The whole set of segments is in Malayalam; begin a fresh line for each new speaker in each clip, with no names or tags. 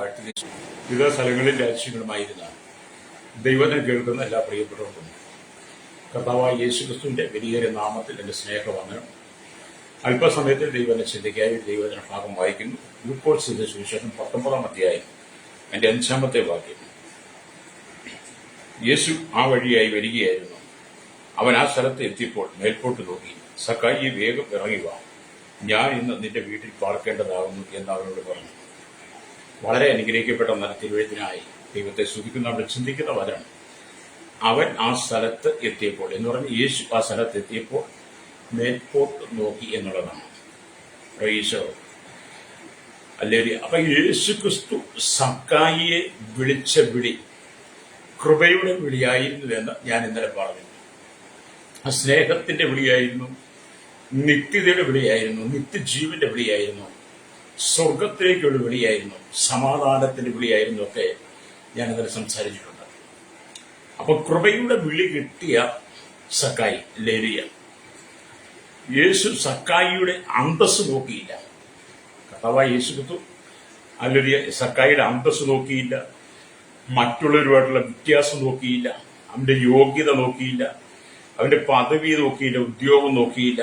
വാഴ്ത്തി വിവിധ സ്ഥലങ്ങളിൽ രാജ്യങ്ങളുമായിരുന്ന ദൈവത്തെ കേൾക്കുന്ന എല്ലാ പ്രിയപ്പെട്ടവർക്കും കർത്താവായ യേശുക്രിസ്തുവിന്റെ വലിയൊരു നാമത്തിൽ എന്റെ സ്നേഹവന്ദനം. അല്പസമയത്തിൽ ദൈവനെ ചിന്തയ്ക്കായി ദൈവജന ഭാഗം വായിക്കുന്നു. ലൂക്കോസ് സുവിശേഷം 19-ാം അധ്യായം എന്റെ 5-ാമത്തെ വാക്യം. യേശു ആ വഴിയായി വരികയായിരുന്നു. അവൻ ആ സ്ഥലത്ത് എത്തിയപ്പോൾ മേൽപോട്ട് നോക്കി, സക്കായി വേഗം ഇറങ്ങി വാ, ഞാൻ ഇന്ന് നിന്റെ വീട്ടിൽ പാർക്കേണ്ടതാകുന്നു എന്ന് അവനോട് പറഞ്ഞു. വളരെ അനുഗ്രഹിക്കപ്പെട്ട തിരുവഴുത്തിനായി ദൈവത്തെ സ്തുതിക്കുന്ന അവിടെ ചിന്തിക്കുന്ന വരാണ്. അവൻ ആ സ്ഥലത്ത് എത്തിയപ്പോൾ എന്ന് പറഞ്ഞ് യേശു ആ സ്ഥലത്ത് എത്തിയപ്പോൾ മേൽപോട്ട് നോക്കി എന്നുള്ളതാണ്. അല്ലേ? അപ്പൊ യേശു ക്രിസ്തു സക്കായിയെ വിളിച്ച വിളി കൃപയുടെ വിളിയായിരുന്നു എന്ന് ഞാൻ ഇന്നലെ പറഞ്ഞു. ആ സ്നേഹത്തിന്റെ വിളിയായിരുന്നു, നിത്യതയുടെ വിളിയായിരുന്നു, നിത്യജീവന്റെ വിളിയായിരുന്നു, സ്വർഗത്തിലേക്കുള്ള വിളിയായിരുന്നു, സമാധാനത്തിന്റെ വിളിയായിരുന്നു ഒക്കെ ഞാൻ ഇന്നലെ സംസാരിച്ചിട്ടുണ്ട്. അപ്പൊ കൃപയുടെ വിളി കിട്ടിയ സക്കായി, ലേവിയ, യേശു സക്കായിയുടെ അന്തസ് നോക്കിയില്ല. കർത്താവായ യേശു ക്രിസ്തു അല്ലെങ്കിൽ സക്കായിയുടെ അന്തസ് നോക്കിയില്ല, മറ്റുള്ളവരുമായിട്ടുള്ള വ്യത്യാസം നോക്കിയില്ല, അവന്റെ യോഗ്യത നോക്കിയില്ല, അവന്റെ പദവി നോക്കിയില്ല, ഉദ്യോഗം നോക്കിയില്ല.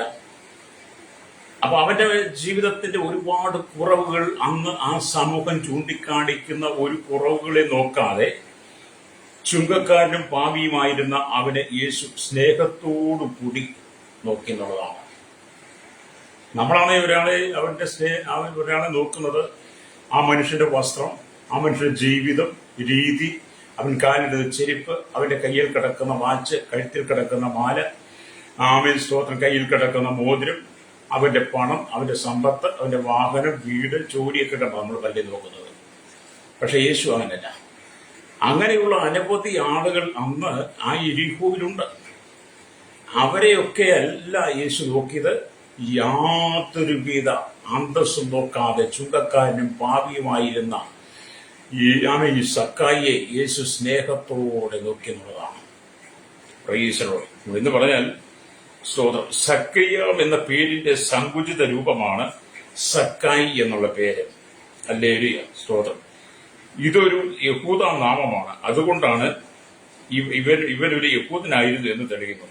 അപ്പൊ അവന്റെ ജീവിതത്തിന്റെ ഒരുപാട് കുറവുകൾ അന്ന് ആ സമൂഹം ചൂണ്ടിക്കാണിക്കുന്ന ഒരു കുറവുകളെ നോക്കാതെ ചുങ്കക്കാരനും പാപിയുമായിരുന്ന അവനെ യേശു സ്നേഹത്തോടു കൂടി നോക്കി എന്നുള്ളതാണ്. നമ്മളാണ് ഒരാളെ നോക്കുന്നത് ആ മനുഷ്യന്റെ വസ്ത്രം, ആ മനുഷ്യന്റെ ജീവിതം രീതി, അവൻ കാലിടുന്ന ചെരുപ്പ്, അവന്റെ കയ്യിൽ കിടക്കുന്ന വാച്ച്, കഴുത്തിൽ കിടക്കുന്ന മാല, ആമേൻ സ്തോത്രം, കയ്യിൽ കിടക്കുന്ന മോതിരം, അവന്റെ പണം, അവന്റെ സമ്പത്ത്, അവന്റെ വാഹനം, വീട്, ജോലിയൊക്കെ കണ്ടാണ് നമ്മൾ പള്ളി നോക്കുന്നത്. പക്ഷെ യേശു അങ്ങനല്ല. അങ്ങനെയുള്ള അനവധി ആളുകൾ അന്ന് ആ യെരിഹോവിലുണ്ട്. അവരെയൊക്കെ അല്ല യേശു നോക്കിയത്. യാതൊരുവിധ അന്തസ്സും നോക്കാതെ ചുങ്കക്കാരനും പാപിയുമായിരുന്ന ഈ സക്കായിയെ യേശു സ്നേഹത്തോടെ നോക്കി എന്നുള്ളതാണ്. എന്ന് പറഞ്ഞാൽ സ്തോത്രം, സക്കയ്യ എന്ന പേരിന്റെ സങ്കുചിത രൂപമാണ് സക്കായി എന്നുള്ള പേര്. അല്ലേലൂയ, സ്തോത്രം. ഇതൊരു യഹൂദ നാമമാണ്. അതുകൊണ്ടാണ് ഇവരൊരു യഹൂദനായിരുന്നു എന്ന് തെളിയുന്നു.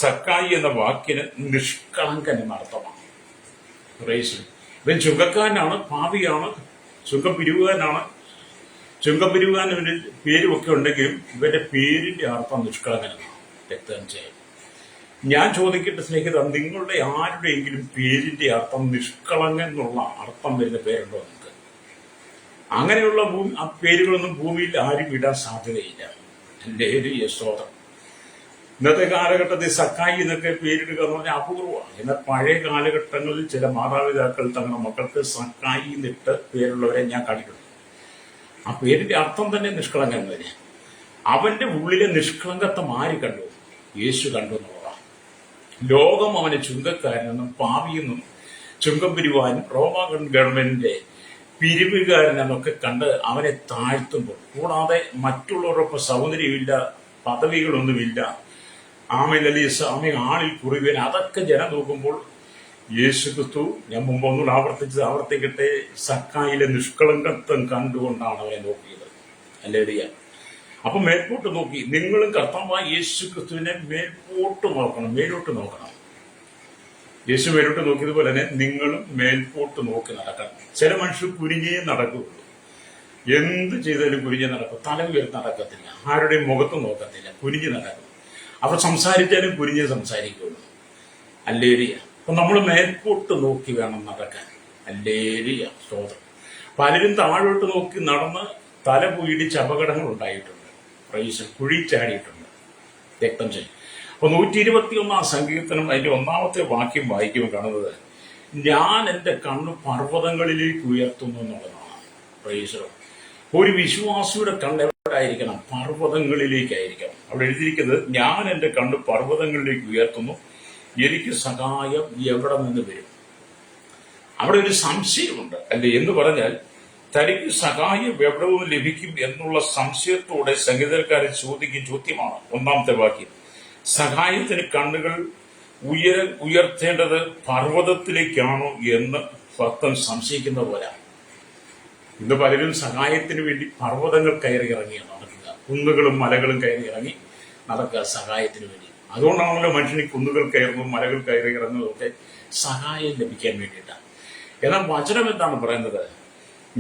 സക്കായി എന്ന വാക്കിന് നിഷ്കളങ്കൻ എന്ന അർത്ഥമാണ്. ഇവൻ ചുങ്കക്കാരനാണ്, പാപിയാണ്, ചുങ്കം പിരിവുകാരനാണ്. ചുങ്കം പിരിവുകാരൻ ഇവന്റെ പേരുമൊക്കെ ഉണ്ടെങ്കിലും ഇവന്റെ പേരിന്റെ അർത്ഥം നിഷ്കളങ്കനാണ്, രക്തം. ഞാൻ ചോദിക്കട്ടെ സ്നേഹിത, നിങ്ങളുടെ ആരുടെയെങ്കിലും പേരിന്റെ അർത്ഥം നിഷ്കളങ്കൻ എന്നുള്ള അർത്ഥം വരുന്ന പേരുണ്ടോ നിങ്ങൾക്ക്? അങ്ങനെയുള്ള ആ പേരുകളൊന്നും ഭൂമിയിൽ ആരും ഇടാൻ സാധ്യതയില്ല. ലേവിയ സ്തോത്രം. ഇന്നത്തെ കാലഘട്ടത്തിൽ സക്കായി എന്നൊക്കെ പേരിടുക എന്ന് പറഞ്ഞാൽ അപൂർവമാണ്. എന്നാൽ പഴയ കാലഘട്ടങ്ങളിൽ ചില മാതാപിതാക്കൾ തങ്ങളുടെ മക്കൾക്ക് സക്കായി എന്നിട്ട് പേരുള്ളവരെ ഞാൻ കണ്ടിട്ടുണ്ട്. ആ പേരിന്റെ അർത്ഥം തന്നെ നിഷ്കളങ്കൻ തന്നെ. അവന്റെ ഉള്ളിലെ നിഷ്കളങ്കത്വം ആര് കണ്ടു? യേശു കണ്ടു എന്നുള്ളതാണ്. ലോകം അവനെ ചുങ്കക്കാരനെന്നും പാപിയെന്നും ചുങ്കം പിരിവാനും റോമാ ഗവൺമെന്റിന്റെ പിരിവുകാരനെന്നൊക്കെ കണ്ട് അവനെ താഴ്ത്തുമ്പോൾ, കൂടാതെ മറ്റുള്ളവരൊപ്പം സൗന്ദര്യമില്ല, പദവികളൊന്നുമില്ല, ആളിൽ കുറിവൻ, അതൊക്കെ ജനം നോക്കുമ്പോൾ യേശു ക്രിസ്തു, ഞാൻ മുമ്പ് ഒന്നുകൂടെ ആവർത്തിക്കട്ടെ, സക്കായിലെ നിഷ്കളങ്കത്വം കണ്ടുകൊണ്ടാണ് അവനെ നോക്കിയത്. അല്ലേടിയ. അപ്പൊ മേൽപോട്ട് നോക്കി. നിങ്ങളും കർത്താവായ യേശു ക്രിസ്തുവിനെ മേൽപോട്ട് നോക്കണം, മേലോട്ട് നോക്കണം. യേശു മേലോട്ട് നോക്കിയതുപോലെ തന്നെ നിങ്ങളും മേൽപോട്ട് നോക്കി നടക്കണം. ചില മനുഷ്യർ കുനിഞ്ഞേ നടക്കുകയുള്ളൂ. എന്ത് ചെയ്താലും കുനിഞ്ഞേ നടക്കും. തല ഉയർത്തി നടക്കത്തില്ല, ആരുടെയും മുഖത്ത് നോക്കത്തില്ല, കുനിഞ്ഞ് നടക്കും. അവർ സംസാരിച്ചാലും കുനിഞ്ഞേ സംസാരിക്കുകയുള്ളൂ. അല്ലേരിയ. അപ്പൊ നമ്മൾ മേൽപോട്ട് നോക്കി വേണം നടക്കാൻ. അല്ലേരിയ, സ്തോത്രം. പലരും താഴോട്ട് നോക്കി നടന്ന് തല ഇടിച്ച് അപകടങ്ങൾ ഉണ്ടായിട്ടുണ്ട്. കുഴി ചാടിയിട്ടുണ്ട്, രക്തം ചെയ്യും. അപ്പൊ 121-ാം സങ്കീർത്തനം അതിന്റെ 1-ാമത്തെ വാക്യം വായിക്കുമ്പോൾ കാണുന്നത്, ഞാൻ എന്റെ കണ്ണ് പർവ്വതങ്ങളിലേക്ക് ഉയർത്തുന്നു എന്നുള്ളതാണ്. ഒരു വിശ്വാസിയുടെ കണ്ണ് എവിടെയായിരിക്കണം? പർവ്വതങ്ങളിലേക്കായിരിക്കണം. അവിടെ എഴുതിയിരിക്കുന്നത്, ഞാൻ എന്റെ കണ്ണ് പർവ്വതങ്ങളിലേക്ക് ഉയർത്തുന്നു, എനിക്ക് സഹായം എവിടെ നിന്ന് വരും? അവിടെ ഒരു സംശയമുണ്ട്, അല്ലേ? എന്ന് പറഞ്ഞാൽ തനിക്ക് സഹായം എവിടെ നിന്ന് ലഭിക്കും എന്നുള്ള സംശയത്തോടെ സംഗീതക്കാരൻ ചോദിക്കും ചോദ്യമാണ് 1-ാമത്തെ വാക്യം. സഹായത്തിന് കണ്ണുകൾ ഉയർത്തേണ്ടത് പർവ്വതത്തിലേക്കാണോ എന്ന് ഭക്തൻ സംശയിക്കുന്ന പോലെ. ഇന്ന് പലരും സഹായത്തിന് വേണ്ടി പർവ്വതങ്ങൾ കയറി ഇറങ്ങിയാണ് നടക്കുക. കുന്നുകളും മലകളും കയറി ഇറങ്ങി നടക്കുക സഹായത്തിന് വേണ്ടി. അതുകൊണ്ടാണല്ലോ മനുഷ്യന് കുന്നുകൾ കയറുന്നതും മലകൾ കയറി ഇറങ്ങുന്നതും ഒക്കെ സഹായം ലഭിക്കാൻ വേണ്ടിയിട്ടാണ്. എന്നാൽ വചനം എന്താണ് പറയുന്നത്?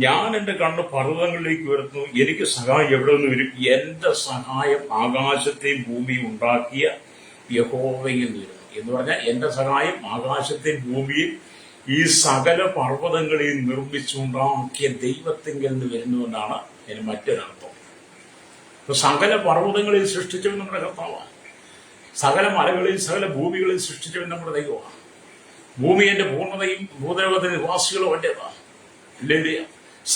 ഞാൻ എന്റെ കണ്ണ് പർവ്വതങ്ങളിലേക്ക് ഉയർത്തുന്നു, എനിക്ക് സഹായം എവിടെ നിന്ന് വരും? എന്റെ സഹായം ആകാശത്തെയും ഭൂമിയും ഉണ്ടാക്കിയ യഹോവയിൽ നിന്ന് വരുന്നു എന്ന് പറഞ്ഞാൽ എന്റെ സഹായം ആകാശത്തെയും ഭൂമിയും ഈ സകല പർവ്വതങ്ങളെയും നിർമ്മിച്ചുണ്ടാക്കിയ ദൈവത്തിങ്കിൽ നിന്ന് വരുന്നുവെന്നാണ് അതിന് മറ്റൊരർത്ഥം. ഇപ്പൊ സകല പർവ്വതങ്ങളെയും സൃഷ്ടിച്ചവൻ നമ്മുടെ കർത്താവാണ്. സകല മലകളെയും സകല ഭൂമികളെയും സൃഷ്ടിച്ചവൻ നമ്മുടെ ദൈവമാണ്. ഭൂമി എന്റെ പൂർണ്ണതയും ഭൂതലോകത്തിന്റെ നിവാസികളും എന്റേതാണ്. ഇല്ലേ?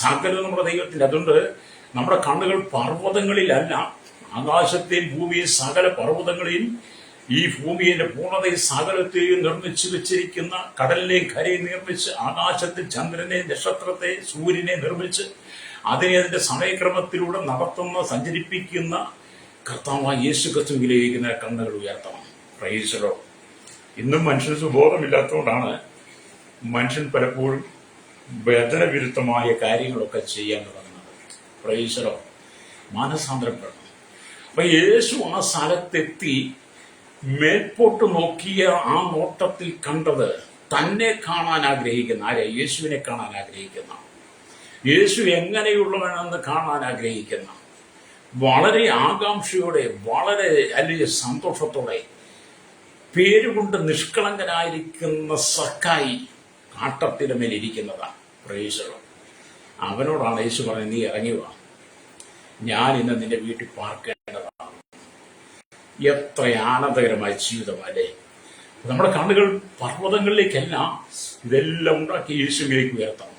സകലം നമ്മുടെ ദൈവത്തിന്റെ. അതുകൊണ്ട് നമ്മുടെ കണ്ണുകൾ പർവ്വതങ്ങളിലല്ല, ആകാശത്തെയും ഭൂമിയും സകല പർവ്വതങ്ങളെയും ഈ ഭൂമിയുടെ പൂർണ്ണതയും സകലത്തെയും നിർമ്മിച്ചു വെച്ചിരിക്കുന്ന, കടലിനെയും കരയും നിർമ്മിച്ച്, ആകാശത്തിൽ ചന്ദ്രനെ, നക്ഷത്രത്തെ, സൂര്യനെ നിർമ്മിച്ച് അതിനെ അതിന്റെ സമയക്രമത്തിലൂടെ നടത്തുന്ന, സഞ്ചരിപ്പിക്കുന്ന കർത്താവായ യേശു ക്രിസ്തുവിലേക്ക് കണ്ണുകൾ ഉയർത്തണം. Praise the lord. ഇന്നും മനുഷ്യന് സുബോധമില്ലാത്തതുകൊണ്ടാണ് മനുഷ്യൻ പലപ്പോഴും വചനവിരുദ്ധമായ കാര്യങ്ങളൊക്കെ ചെയ്യാൻ തുടങ്ങുന്നത്. Praise the lord. മാനസാന്തരപ്പെടണം. അപ്പൊ യേശു ആ സ്ഥലത്തെത്തി മേൽപോട്ട് നോക്കിയ ആ നോട്ടത്തിൽ കണ്ടത് തന്നെ കാണാൻ ആഗ്രഹിക്കുന്ന ആരെ? യേശുവിനെ കാണാൻ ആഗ്രഹിക്കുന്ന, യേശു എങ്ങനെയുള്ളവനെന്ന് കാണാൻ ആഗ്രഹിക്കുന്ന, വളരെ ആകാംക്ഷയോടെ, വളരെ അല്ലെങ്കിൽ സന്തോഷത്തോടെ പേരുകൊണ്ട് നിഷ്കളങ്കനായിരിക്കുന്ന സക്കായി കാട്ടത്തിന്റെ മേലിരിക്കുന്നതാണ്. Praise the lord. അവനോടാണ് യേശു പറയുന്നത്, നീ ഇറങ്ങി വാ, ഞാൻ ഇന്ന് നിന്റെ വീട്ടിൽ പാർക്കേണ്ടതാണ്. എത്ര ആനന്ദകരമായ ജീവിതമല്ലേ! നമ്മുടെ കണ്ണുകൾ പർവ്വതങ്ങളിലേക്കല്ല, ഇതെല്ലാം ഉണ്ടാക്കി യേശുവിലേക്ക് ഉയർത്തണം.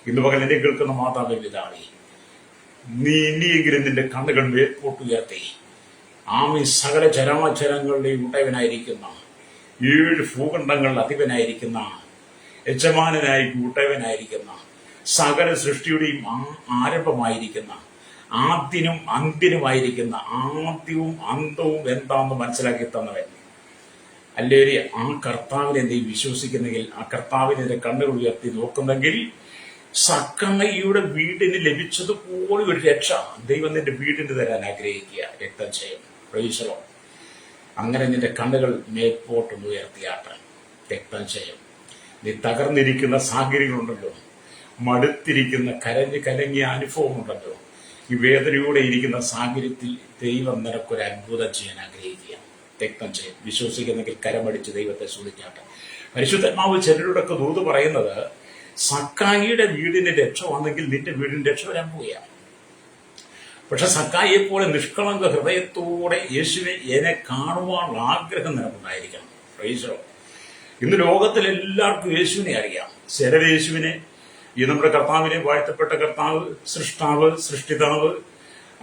ഇന്ന് പകൽ എന്നെ കേൾക്കുന്ന മാതാവേ, പിതാവേ, നീ ഇനിയെങ്കിലും നിന്റെ കണ്ണുകൾ മേൽപോട്ട് ഉയർത്തി ആമി സകല ചരാചരങ്ങളുടെയും ഉടയവനായിരിക്കുന്ന, 7 ഭൂഖണ്ഡങ്ങളുടെ അധിപനായിരിക്കുന്ന, യജമാനായി കൂട്ടവനായിരിക്കുന്ന, സകല സൃഷ്ടിയുടെയും ആരംഭമായിരിക്കുന്ന, ആദ്യനും അന്ത്യനുമായിരിക്കുന്ന, ആദ്യവും അന്തവും എന്താണെന്ന് മനസ്സിലാക്കി തന്നവൻ അല്ലേരി. ആ കർത്താവിനെ നീ വിശ്വസിക്കുന്നെങ്കിൽ, ആ കർത്താവിനെ കണ്ണുകൾ ഉയർത്തി നോക്കുന്നെങ്കിൽ, സക്കായിയുടെ വീടിന് ലഭിച്ചതുപോലെ ഒരു രക്ഷ ദൈവം നിന്റെ വീടിന് തരാൻ ആഗ്രഹിക്കുക. രക്തം ചെയ്യും. Price the Lord. അങ്ങനെ നിന്റെ കണ്ണുകൾ മേൽപോട്ടൊന്ന് ഉയർത്തിയാട്ടെ. രക്തം ചെയ്യും. നീ തകർന്നിരിക്കുന്ന സാഹചര്യങ്ങളുണ്ടല്ലോ, മടുത്തിരിക്കുന്ന കരഞ്ഞ് കലങ്ങിയ അനുഭവമുണ്ടല്ലോ, ഈ വേദനയോടെ ഇരിക്കുന്ന സാഹചര്യത്തിൽ ദൈവം നിനക്കൊരു അത്ഭുതം ചെയ്യാൻ ആഗ്രഹിക്കുക. രക്തം ചെയ്യും. വിശ്വസിക്കുന്നെങ്കിൽ കരമടിച്ച് ദൈവത്തെ സ്തുതിച്ചാട്ടെ. പരിശുദ്ധാത്മാവ് ചിലരോടൊക്കെ ദൂത് പറയുന്നത്, സക്കായിയുടെ വീടിന് രക്ഷ വന്നെങ്കിൽ നിന്റെ വീടിന് രക്ഷ വരാൻ പോവുകയാണ്. പക്ഷെ സക്കായിയെ പോലെ നിഷ്കളങ്ക ഹൃദയത്തോടെ യേശുവിനെ കാണുവാനുള്ള ആഗ്രഹം നിനക്കുണ്ടായിരിക്കണം. Price the Lord. ഇന്ന് ലോകത്തിൽ എല്ലാവർക്കും യേശുവിനെ അറിയാം. ചിലർ യേശുവിനെ, ഈ നമ്മുടെ കർത്താവിനെ, വാഴ്ത്തപ്പെട്ട കർത്താവ്, സൃഷ്ടാവ്, സൃഷ്ടിതാവ്,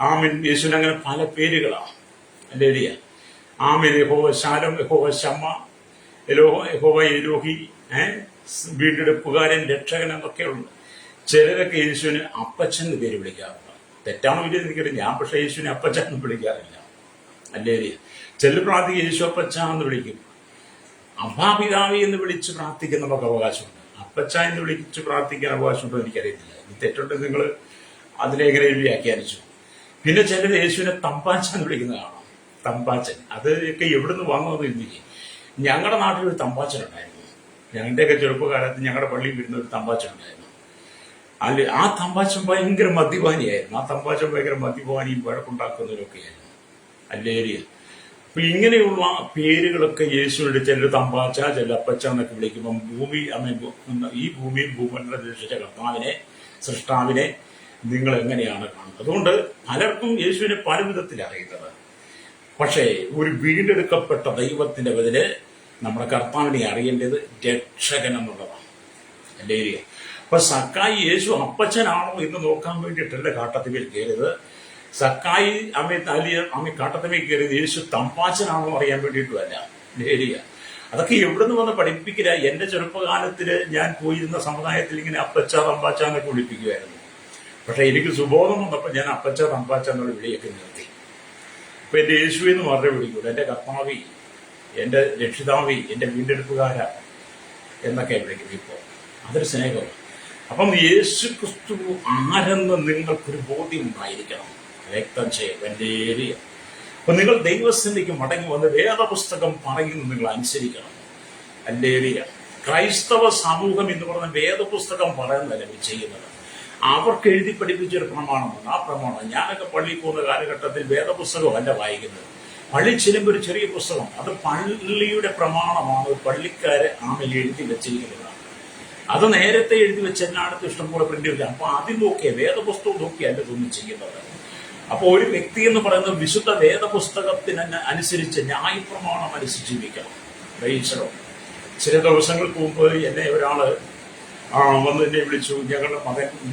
ആമിൻ, യേശുവിന് അങ്ങനെ പല പേരുകളാണ്. അല്ലേലിയ. ആമിൻ, യഹോവ ശാലം, യഹോവ ശമ്മ, യഹോവ എലോഹി, വീണ്ടെടുപ്പുകാരൻ, രക്ഷകൻ എന്നൊക്കെയുണ്ട്. ചിലരൊക്കെ യേശുവിന് അപ്പച്ചൻ എന്ന് പേര് വിളിക്കാറുണ്ട്. തെറ്റാണോ വലിയ എനിക്കറിയാം. ഞാൻ പക്ഷെ യേശുവിനെ അപ്പച്ചൻ എന്ന് വിളിക്കാറില്ല. അല്ലേലിയ. ചിലർ പ്രാർത്ഥിക്കും യേശു അപ്പച്ച എന്ന് വിളിക്കും. അഭാപിതാവി എന്ന് വിളിച്ച് പ്രാർത്ഥിക്കാൻ നമുക്ക് അവകാശമുണ്ട്. അപ്പച്ച എന്ന് വിളിച്ച് പ്രാർത്ഥിക്കാൻ അവകാശമുണ്ടോ എനിക്കറിയത്തില്ല. ഇത് തെറ്റുണ്ടെങ്കിൽ നിങ്ങൾ അതിനെ എങ്ങനെ വ്യാഖ്യാനിച്ചു. പിന്നെ ചിലർ യേശുവിനെ തമ്പാച്ചൻ എന്ന് വിളിക്കുന്ന കാണാം. തമ്പാച്ചൻ അതൊക്കെ എവിടുന്ന് വന്നതെന്ന് ഇന്നില്ല. ഞങ്ങളുടെ നാട്ടിൽ ഒരു തമ്പാച്ചൻ ഉണ്ടായിരുന്നു. ഞങ്ങളുടെയൊക്കെ ചെറുപ്പകാലത്ത് ഞങ്ങളുടെ പള്ളിയിൽ വരുന്ന ഒരു തമ്പാച്ചൻ ഉണ്ടായിരുന്നു. അല്ലെ, ആ തമ്പാച്ചൻ ഭയങ്കര മദ്യപാനിയായിരുന്നു. ആ തമ്പാച്ചൻ ഭയങ്കര മദ്യപാനിയും വഴക്കുണ്ടാക്കുന്നവരൊക്കെയായിരുന്നു. അല്ലേരിയ. അപ്പൊ ഇങ്ങനെയുള്ള പേരുകളൊക്കെ യേശുവിന്റെ, ചിലർ തമ്പാച്ച, ചില അപ്പച്ച എന്നൊക്കെ വിളിക്കുമ്പം ഈ ഭൂമിയും ഭൂമണ്ഡലം രക്ഷിച്ച കർത്താവിനെ, സൃഷ്ടാവിനെ നിങ്ങൾ എങ്ങനെയാണ് കാണുന്നത്? അതുകൊണ്ട് പലർക്കും യേശുവിനെ പല വിധത്തിൽ അറിയുന്നത്. പക്ഷേ ഒരു വീണ്ടെടുക്കപ്പെട്ട ദൈവത്തിന്റെ ബദല് നമ്മുടെ കർത്താവിനെ അറിയേണ്ടത് രക്ഷകൻ എന്നുള്ളതാണ്. അല്ലേരിയ. അപ്പൊ സക്കായി യേശു അപ്പച്ചനാണോ എന്ന് നോക്കാൻ വേണ്ടിയിട്ടല്ല കാട്ടത്തിമേൽ കയറിയത്. സക്കായി അമ്മ കാട്ടത്തിമേൽ കയറിയത് യേശു തമ്പാച്ചനാണോ അറിയാൻ വേണ്ടിയിട്ടുമല്ല. ലേരിയ. അതൊക്കെ എവിടുന്ന് വന്ന് പഠിപ്പിക്കില്ല. എന്റെ ചെറുപ്പകാലത്തില് ഞാൻ പോയിരുന്ന സമുദായത്തിൽ ഇങ്ങനെ അപ്പച്ച, തമ്പാച്ച എന്നൊക്കെ വിളിപ്പിക്കുമായിരുന്നു. പക്ഷെ എനിക്ക് സുബോധം വന്നപ്പോൾ ഞാൻ അപ്പച്ച, തമ്പാച്ച എന്നുള്ള വിളിയൊക്കെ നിർത്തി. അപ്പൊ എന്റെ യേശു എന്ന് മാത്രമേ വിളിക്കുള്ളൂ. എന്റെ കർത്താവി, എന്റെ രക്ഷിതാവി, എന്റെ വീണ്ടെടുപ്പുകാര എന്നൊക്കെ വിളിക്കും. ഇപ്പോൾ അതൊരു സ്നേഹമാണ്. അപ്പം യേശു ക്രിസ്തു ആരെന്ന് നിങ്ങൾക്കൊരു ബോധ്യം ഉണ്ടായിരിക്കണം. രക്തം ചെയ്യ. അപ്പൊ നിങ്ങൾ ദൈവസ്ഥിതിക്ക് മടങ്ങി വന്ന് വേദപുസ്തകം പറയുന്നത് നിങ്ങൾ അനുസരിക്കണം. അല്ലേലിയ. ക്രൈസ്തവ സമൂഹം എന്ന് പറഞ്ഞ വേദപുസ്തകം പറയുന്നതല്ല ചെയ്യുന്നത്. അവർക്ക് എഴുതി പഠിപ്പിച്ചൊരു പ്രമാണമാണ്. ആ പ്രമാണം ഞാനൊക്കെ പള്ളിയിൽ പോകുന്ന കാലഘട്ടത്തിൽ വേദപുസ്തകമല്ല വായിക്കുന്നത്. പള്ളി ചെല്ലുമ്പോൾ ഒരു ചെറിയ പുസ്തകം, അത് പള്ളിയുടെ പ്രമാണമാണ്. പള്ളിക്കാരെ ആമയിൽ എഴുതി വെച്ചിരിക്കുന്നതാണ്. അത് നേരത്തെ എഴുതി വെച്ച് എല്ലായിടത്തും ഇഷ്ടംപോലെ പ്രിന്റ് വെക്കാം. അപ്പൊ ആദ്യം നോക്കിയാൽ വേദപുസ്തകം നോക്കിയല്ല ഇതൊന്നും ചെയ്യുന്നത്. അപ്പൊ ഒരു വ്യക്തി എന്ന് പറയുന്നത് വിശുദ്ധ വേദപുസ്തകത്തിന് അനുസരിച്ച് ന്യായപ്രമാണം അനുസരിച്ച് ജീവിക്കണം. ഈശ്വരോ. ചില ദിവസങ്ങൾക്ക് മുമ്പ് എന്നെ ഒരാള് വന്ന് എന്നെ വിളിച്ചു, ഞങ്ങളുടെ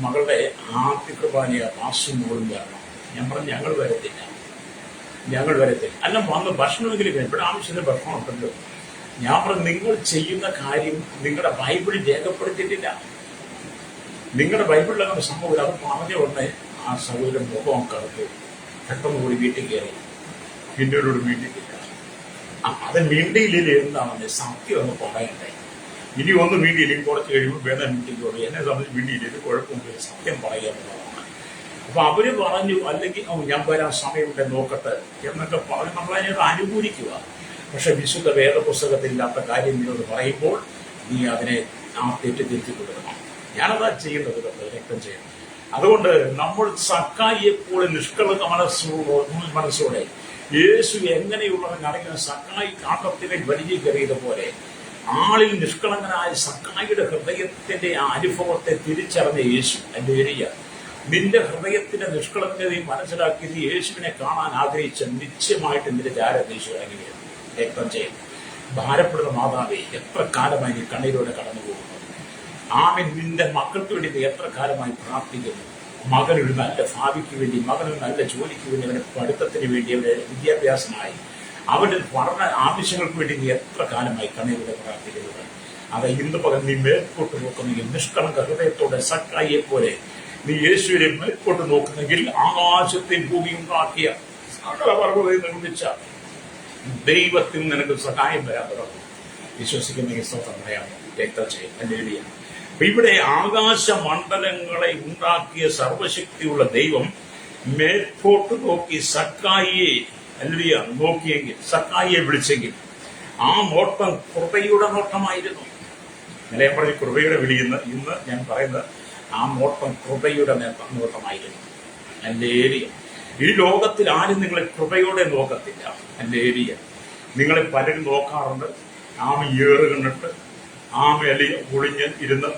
മകളുടെ ആദ്യ കുർബാനയ പാസും മോളും വരണം. ഞാൻ പറഞ്ഞു ഞങ്ങൾ വരത്തില്ല. അല്ല വന്ന് ഭക്ഷണമെങ്കിലും എപ്പോഴും ആവശ്യത്തിന് ഭക്ഷണം ഉണ്ടല്ലോ. ഞാൻ പറഞ്ഞു നിങ്ങൾ ചെയ്യുന്ന കാര്യം നിങ്ങളുടെ ബൈബിളിൽ രേഖപ്പെടുത്തിയിട്ടില്ല. നിങ്ങളുടെ ബൈബിളിൽ അങ്ങനെ സംഭവം അത് പറഞ്ഞ ഉടനെ ആ സഹോദരൻ മുഖം കറുത്തു. പെട്ടെന്ന് കൂടി വീട്ടിൽ കയറി. പിന്നീട് വീട്ടിലില്ല. അത് വീണ്ടിയില്ലേ എന്താണെന്ന് സത്യം ഒന്ന് പറയണ്ടേ. ഇനി ഒന്ന് വീണ്ടിയില്ലെങ്കിൽ കുറച്ച് കഴിയുമ്പോൾ വേദന വീട്ടിൽ എന്നെ സംബന്ധിച്ച് വീണ്ടിയില്ലെങ്കിൽ കുഴപ്പമൊന്നുമില്ല, സത്യം പറയുക എന്നുള്ളതാണ്. അപ്പൊ അവര് പറഞ്ഞു അല്ലെങ്കിൽ ഞാൻ വരാൻ സമയമുണ്ടെ നോക്കട്ടെ എന്നൊക്കെ പറഞ്ഞ് നമ്മളതിനത് അനുകൂലിക്കുക. പക്ഷെ വിശുദ്ധ വേദപുസ്തകത്തിലില്ലാത്ത കാര്യം നിങ്ങളോട് പറയുമ്പോൾ നീ അതിനെ ആ തെറ്റ് തിരുത്തി കൊടുക്കണം. ഞാനതാ ചെയ്യുന്നത്. രക്തം ചെയ്യണം. അതുകൊണ്ട് നമ്മൾ സക്കായിയെപ്പോലെ നിഷ്കളങ്ക മനസ്സോടെ യേശു എങ്ങനെയുള്ളവൻ അറിയുന്ന സക്കായി കാട്ടത്തിനെ വലിയ കയറിയതുപോലെ ആളിൽ നിഷ്കളങ്കനായ സക്കായിയുടെ ഹൃദയത്തിന്റെ ആ അനുഭവത്തെ തിരിച്ചറിഞ്ഞ യേശു എന്റെ ഏരിയ നിന്റെ ഹൃദയത്തിന്റെ നിഷ്കളങ്കതയും മനസ്സിലാക്കി നീ യേശുവിനെ കാണാൻ ആഗ്രഹിച്ച നിശ്ചയമായിട്ട് നിന്റെ യേശു ഇറങ്ങി വരും. രക്തം ചെയ്യും. ഭാരപ്പെടുന്ന മാതാവേ, എത്ര കാലമായി നീ കണ്ണീരോടെ കടന്നു പോകുന്നു. ആമൻ. നിന്റെ മക്കൾക്ക് വേണ്ടി നീ എത്ര കാലമായി പ്രാർത്ഥിക്കുന്നു. മകനൊരു നല്ല ഭാവിക്ക് വേണ്ടി, മകനൊരു നല്ല ജോലിക്ക് വേണ്ടി, അവന്റെ പഠിത്തത്തിന് വേണ്ടി, അവന്റെ വിദ്യാഭ്യാസമായി, അവന്റെ പഠന ആവശ്യങ്ങൾക്ക് വേണ്ടി നീ എത്ര കാലമായി കണ്ണീരോടെ പ്രാർത്ഥിക്കുന്നത്. അത് ഇന്ന് പകൽ നീ മേൽപോട്ട് നോക്കുന്നെങ്കിൽ നിഷ്കളങ്ക ഹൃദയത്തോടെ സക്കായിയെ പോലെ നീ യേശുവിനെ മേൽപോട്ട് നോക്കുന്നെങ്കിൽ ആകാശത്തെ ഭൂമി ഉണ്ടാക്കിയ സകല പർവ്വതം നിർമ്മിച്ച ദൈവത്തിൽ നിനക്ക് സഹായം വരാൻ തുടങ്ങും. വിശ്വസിക്കുന്ന സ്തോത്രം പറയാമോ? രക്തം ചെയ്യും. ഹല്ലേലൂയ. ഇവിടെ ആകാശ മണ്ഡലങ്ങളെ ഉണ്ടാക്കിയ സർവശക്തിയുള്ള ദൈവം മേൽപോട്ട് നോക്കി സക്കായിയെ നോക്കിയെങ്കിൽ, സക്കായിയെ വിളിച്ചെങ്കിൽ ആ നോട്ടം കൃപയുടെ നോട്ടമായിരുന്നു. ഞാൻ പറഞ്ഞ കൃപയുടെ വിളിയുന്ന ഇന്ന് ഞാൻ പറയുന്നത് ആ നോട്ടം കൃപയുടെ നോട്ടമായിരുന്നു. ഹല്ലേലൂയ. ഈ ലോകത്തിൽ ആരും നിങ്ങളെ കൃപയോടെ നോക്കത്തില്ല. ഹല്ലേലൂയ. നിങ്ങളെ പലരും നോക്കാറുണ്ട്. ആമ ഏറ് കണ്ടിട്ട് അല്ലെങ്കിൽ ഒളിഞ്ഞ് ഇരുന്ന്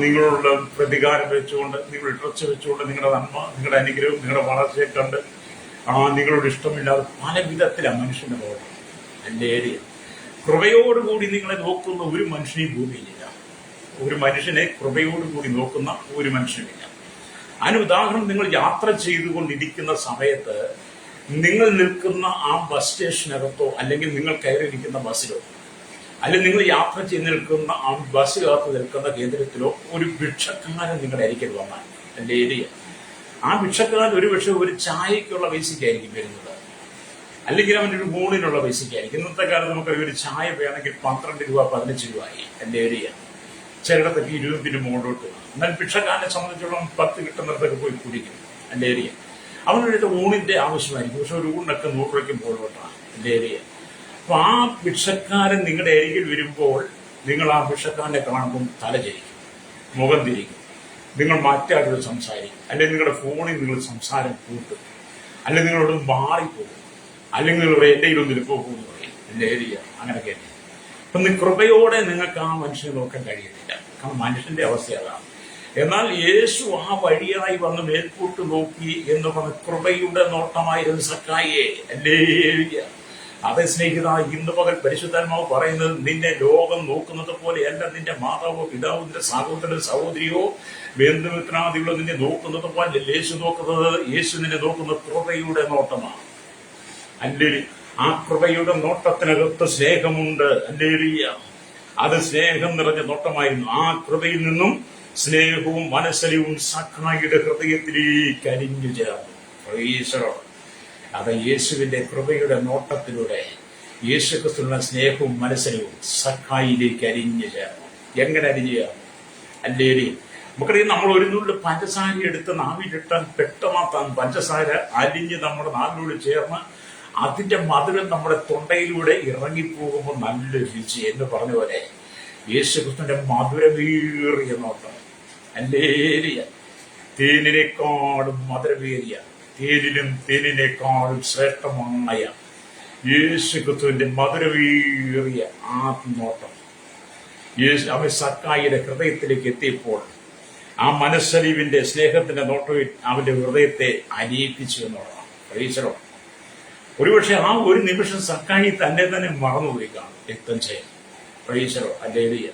നിങ്ങളുള്ള പ്രതികാരം വെച്ചുകൊണ്ട്, നിങ്ങളുടെ ഇടർച്ച വെച്ചുകൊണ്ട്, നിങ്ങളുടെ നന്മ, നിങ്ങളുടെ അനുഗ്രഹം, നിങ്ങളുടെ വളർച്ചയെ കണ്ട് നിങ്ങളോട് ഇഷ്ടമില്ലാതെ പല വിധത്തിലാണ് മനുഷ്യന്റെ നോട്ടം. ഹല്ലേലൂയ. കൃപയോടുകൂടി നിങ്ങളെ നോക്കുന്ന ഒരു മനുഷ്യനെയും ഭൂമിയിലില്ല. ഒരു മനുഷ്യനെ കൃപയോടുകൂടി നോക്കുന്ന ഒരു മനുഷ്യനില്ല. അതിന് ഉദാഹരണം, നിങ്ങൾ യാത്ര ചെയ്തുകൊണ്ടിരിക്കുന്ന സമയത്ത് നിങ്ങൾ നിൽക്കുന്ന ആ ബസ് സ്റ്റേഷനകത്തോ അല്ലെങ്കിൽ നിങ്ങൾ കയറിയിരിക്കുന്ന ബസ്സിലോ അല്ലെങ്കിൽ നിങ്ങൾ യാത്ര ചെയ്ത് നിൽക്കുന്ന ആ ബസ് കാത്ത് നിൽക്കുന്ന കേന്ദ്രത്തിലോ ഒരു ഭിക്ഷക്കാരൻ നിങ്ങളുടെ അരികിൽ വന്നാൽ എൻ്റെ ഏരിയ ആ ഭിക്ഷക്കാരൻ ഒരുപക്ഷെ ഒരു ചായക്കുള്ള പൈസയ്ക്കായിരിക്കും വരുന്നത്, അല്ലെങ്കിൽ അവൻ്റെ ഒരു ഊണിനുള്ള പൈസയ്ക്കായിരിക്കും. ഇന്നത്തെ കാലത്ത് നമുക്ക് ഒരു ചായ വേണമെങ്കിൽ 12 രൂപ 15 രൂപയായി എൻ്റെ ഏരിയ. ചിലയിടത്തൊക്കെ 20 മുകളിലോട്ട്. എന്നാൽ ഭിക്ഷക്കാരനെ സംബന്ധിച്ചോളം 10 കിട്ടുന്നിടത്തൊക്കെ പോയി കുടിക്കും എൻ്റെ ഏരിയ. അവനൊരു ഊണിന്റെ ആവശ്യമായിരിക്കും. പക്ഷെ ഒരു ഊണിനൊക്കെ 100 രൂപയ്ക്ക് മുകളിലോട്ടാണ് എൻ്റെ ഏരിയ. അപ്പൊ ആ ഭിക്ഷക്കാരൻ നിങ്ങളുടെ അരികിൽ വരുമ്പോൾ നിങ്ങൾ ആ ഭിക്ഷക്കാരനെ കാണുമ്പോൾ തല ചരിക്കും, മുഖം തിരിക്കും, നിങ്ങൾ മറ്റാരോട് സംസാരിക്കും, അല്ലെങ്കിൽ നിങ്ങളുടെ ഫോണിൽ നിങ്ങൾ സംസാരം കൂട്ടും, അല്ലെങ്കിൽ നിങ്ങളോട് മാറിപ്പോകും, അല്ലെങ്കിൽ നിങ്ങൾ എൻ്റെ കയ്യിലൊന്നും പോകുമെന്ന് പറയും എൻ്റെ ഏരിയ. അങ്ങനെയൊക്കെ അപ്പൊ കൃപയോടെ നിങ്ങൾക്ക് ആ മനുഷ്യനെ നോക്കാൻ കഴിയത്തില്ല. കാരണം മനുഷ്യന്റെ അവസ്ഥ അതാണ്. എന്നാൽ യേശു ആ വഴിയായി വന്ന് മേൽപോട്ട് നോക്കി എന്ന് പറഞ്ഞ കൃപയുടെ നോട്ടമായിരുന്നു സക്കായിയെ. ഹല്ലേലൂയ. അതേ സ്നേഹിത, ഇന്ന് പകൽ പരിശുദ്ധാത്മാവ് പറയുന്നത് നിന്നെ ലോകം നോക്കുന്നത് പോലെയല്ല. നിന്റെ മാതാവോ പിതാവോ നിന്റെ സഹോദരൻ സഹോദരിയോ ബന്ധുമിത്രാദികളോ നിന്നെ നോക്കുന്നത് പോലെ യേശു നോക്കുന്നത്, യേശു നിന്നെ നോക്കുന്ന കൃപയുടെ നോട്ടമാണ്. ഹല്ലേലൂയ. ആ കൃപയുടെ നോട്ടത്തിനകത്ത് സ്നേഹമുണ്ട്. ഹല്ലേലൂയ. അത് സ്നേഹം നിറഞ്ഞ നോട്ടമായിരുന്നു. ആ കൃപയിൽ നിന്നും സ്നേഹവും മനസ്സലിവും സക്കായിയുടെ ഹൃദയത്തിലേക്ക് അലിഞ്ഞു ചേർന്നു. അത് യേശുവിന്റെ കൃപയുടെ നോട്ടത്തിലൂടെ യേശു ക്രിസ്തുവിന്റെ സ്നേഹവും മനസ്സലിവും സക്കായിലേക്ക് അലിഞ്ഞു ചേർന്നു. എങ്ങനെ അലിഞ്ഞു ചേർന്നു? ഹല്ലേലൂയ. നമുക്കറിയാം, നമ്മൾ ഒരു നുള്ളിൽ പഞ്ചസാര എടുത്ത് നാവിലിട്ടാൽ പെട്ടെന്ന് പഞ്ചസാര അലിഞ്ഞ് നമ്മുടെ നാവിലൂടെ ചേർന്ന് അതിന്റെ മധുരം നമ്മുടെ തൊണ്ടയിലൂടെ ഇറങ്ങിപ്പോകുമ്പോൾ നല്ല രുചി എന്ന് പറഞ്ഞ പോലെ യേശുക്രിസ്തുവിന്റെ മധുരമേറിയ നോട്ടം, ഹല്ലേലൂയ, തേനിനേക്കാളും മധുരമേറിയ, തേനിനേക്കാളും ശ്രേഷ്ഠമായ യേശുക്രിസ്തുവിന്റെ മധുരമേറിയ ആ നോട്ടം അവൻ സക്കായിയുടെ ഹൃദയത്തിലേക്ക് എത്തിയപ്പോൾ ആ മനസ്സലിവിന്റെ സ്നേഹത്തിന്റെ നോട്ടം അവന്റെ ഹൃദയത്തെ അലിയിപ്പിച്ചു എന്നുള്ളതാണ്. പ്രൈസലോ. ഒരുപക്ഷെ ആ ഒരു നിമിഷം സക്കായി തന്നെ മറന്നുപോയി കാണും രക്തം ചെയ്യാൻ. പ്രൈസലോ. ഹല്ലേലൂയ.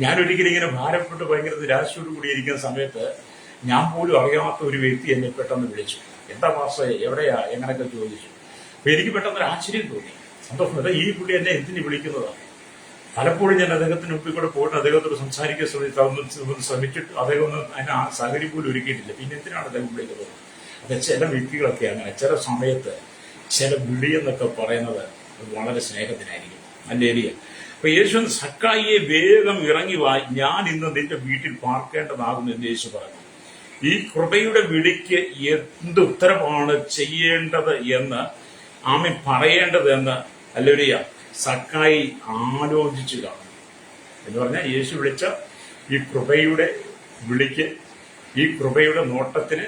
ഞാനൊരിക്കലും ഇങ്ങനെ ഭാരപ്പെട്ട് ഭയങ്കര നിരാശയോട് കൂടി ഇരിക്കുന്ന സമയത്ത് ഞാൻ പോലും അറിയാത്ത ഒരു വ്യക്തി എന്നെ പെട്ടെന്ന് വിളിച്ചു. എന്താ പാസ്റ്റേ, എവിടെയാ, എങ്ങനെയൊക്കെ ചോദിച്ചു. അപ്പൊ എനിക്ക് പെട്ടെന്നൊരു ആശ്ചര്യം തോന്നി, സന്തോഷം. ഈ പുള്ളി എന്നെ എന്തിനു വിളിക്കുന്നതാണ്? പലപ്പോഴും ഞാൻ അദ്ദേഹത്തിന് മുമ്പിൽ കൂടെ പോയിട്ട് അദ്ദേഹത്തോട് സംസാരിക്കാൻ ശ്രമിച്ചിട്ട് അദ്ദേഹം ഒന്നും അതിന് ആ സാഹചര്യം പോലും ഒരുക്കിയിട്ടില്ല. പിന്നെ എന്തിനാണ് അദ്ദേഹം വിളിക്കുന്നത്? അത് ചില വ്യക്തികളൊക്കെ അങ്ങനെ ചില സമയത്ത് ചില വിളി എന്നൊക്കെ പറയുന്നത് വളരെ സ്നേഹത്തിനായിരിക്കും. ഹല്ലേലൂയ. അപ്പൊ യേശു സക്കായിയെ വേഗം ഇറങ്ങി വാ, ഞാൻ ഇന്ന് നിന്റെ വീട്ടിൽ പാർക്കേണ്ടതാകുന്നു എന്ന് യേശു പറഞ്ഞു. ഈ കൃപയുടെ വിളിക്ക് എന്ത് ഉത്തരമാണ് ചെയ്യേണ്ടത് എന്ന് ആമേൻ പറയേണ്ടത് എന്ന് ഹല്ലേലൂയ സക്കായി ആലോചിച്ചു കാണും. എന്ന് പറഞ്ഞാൽ യേശു വിളിച്ച ഈ കൃപയുടെ വിളിക്ക്, ഈ കൃപയുടെ നോട്ടത്തിന്,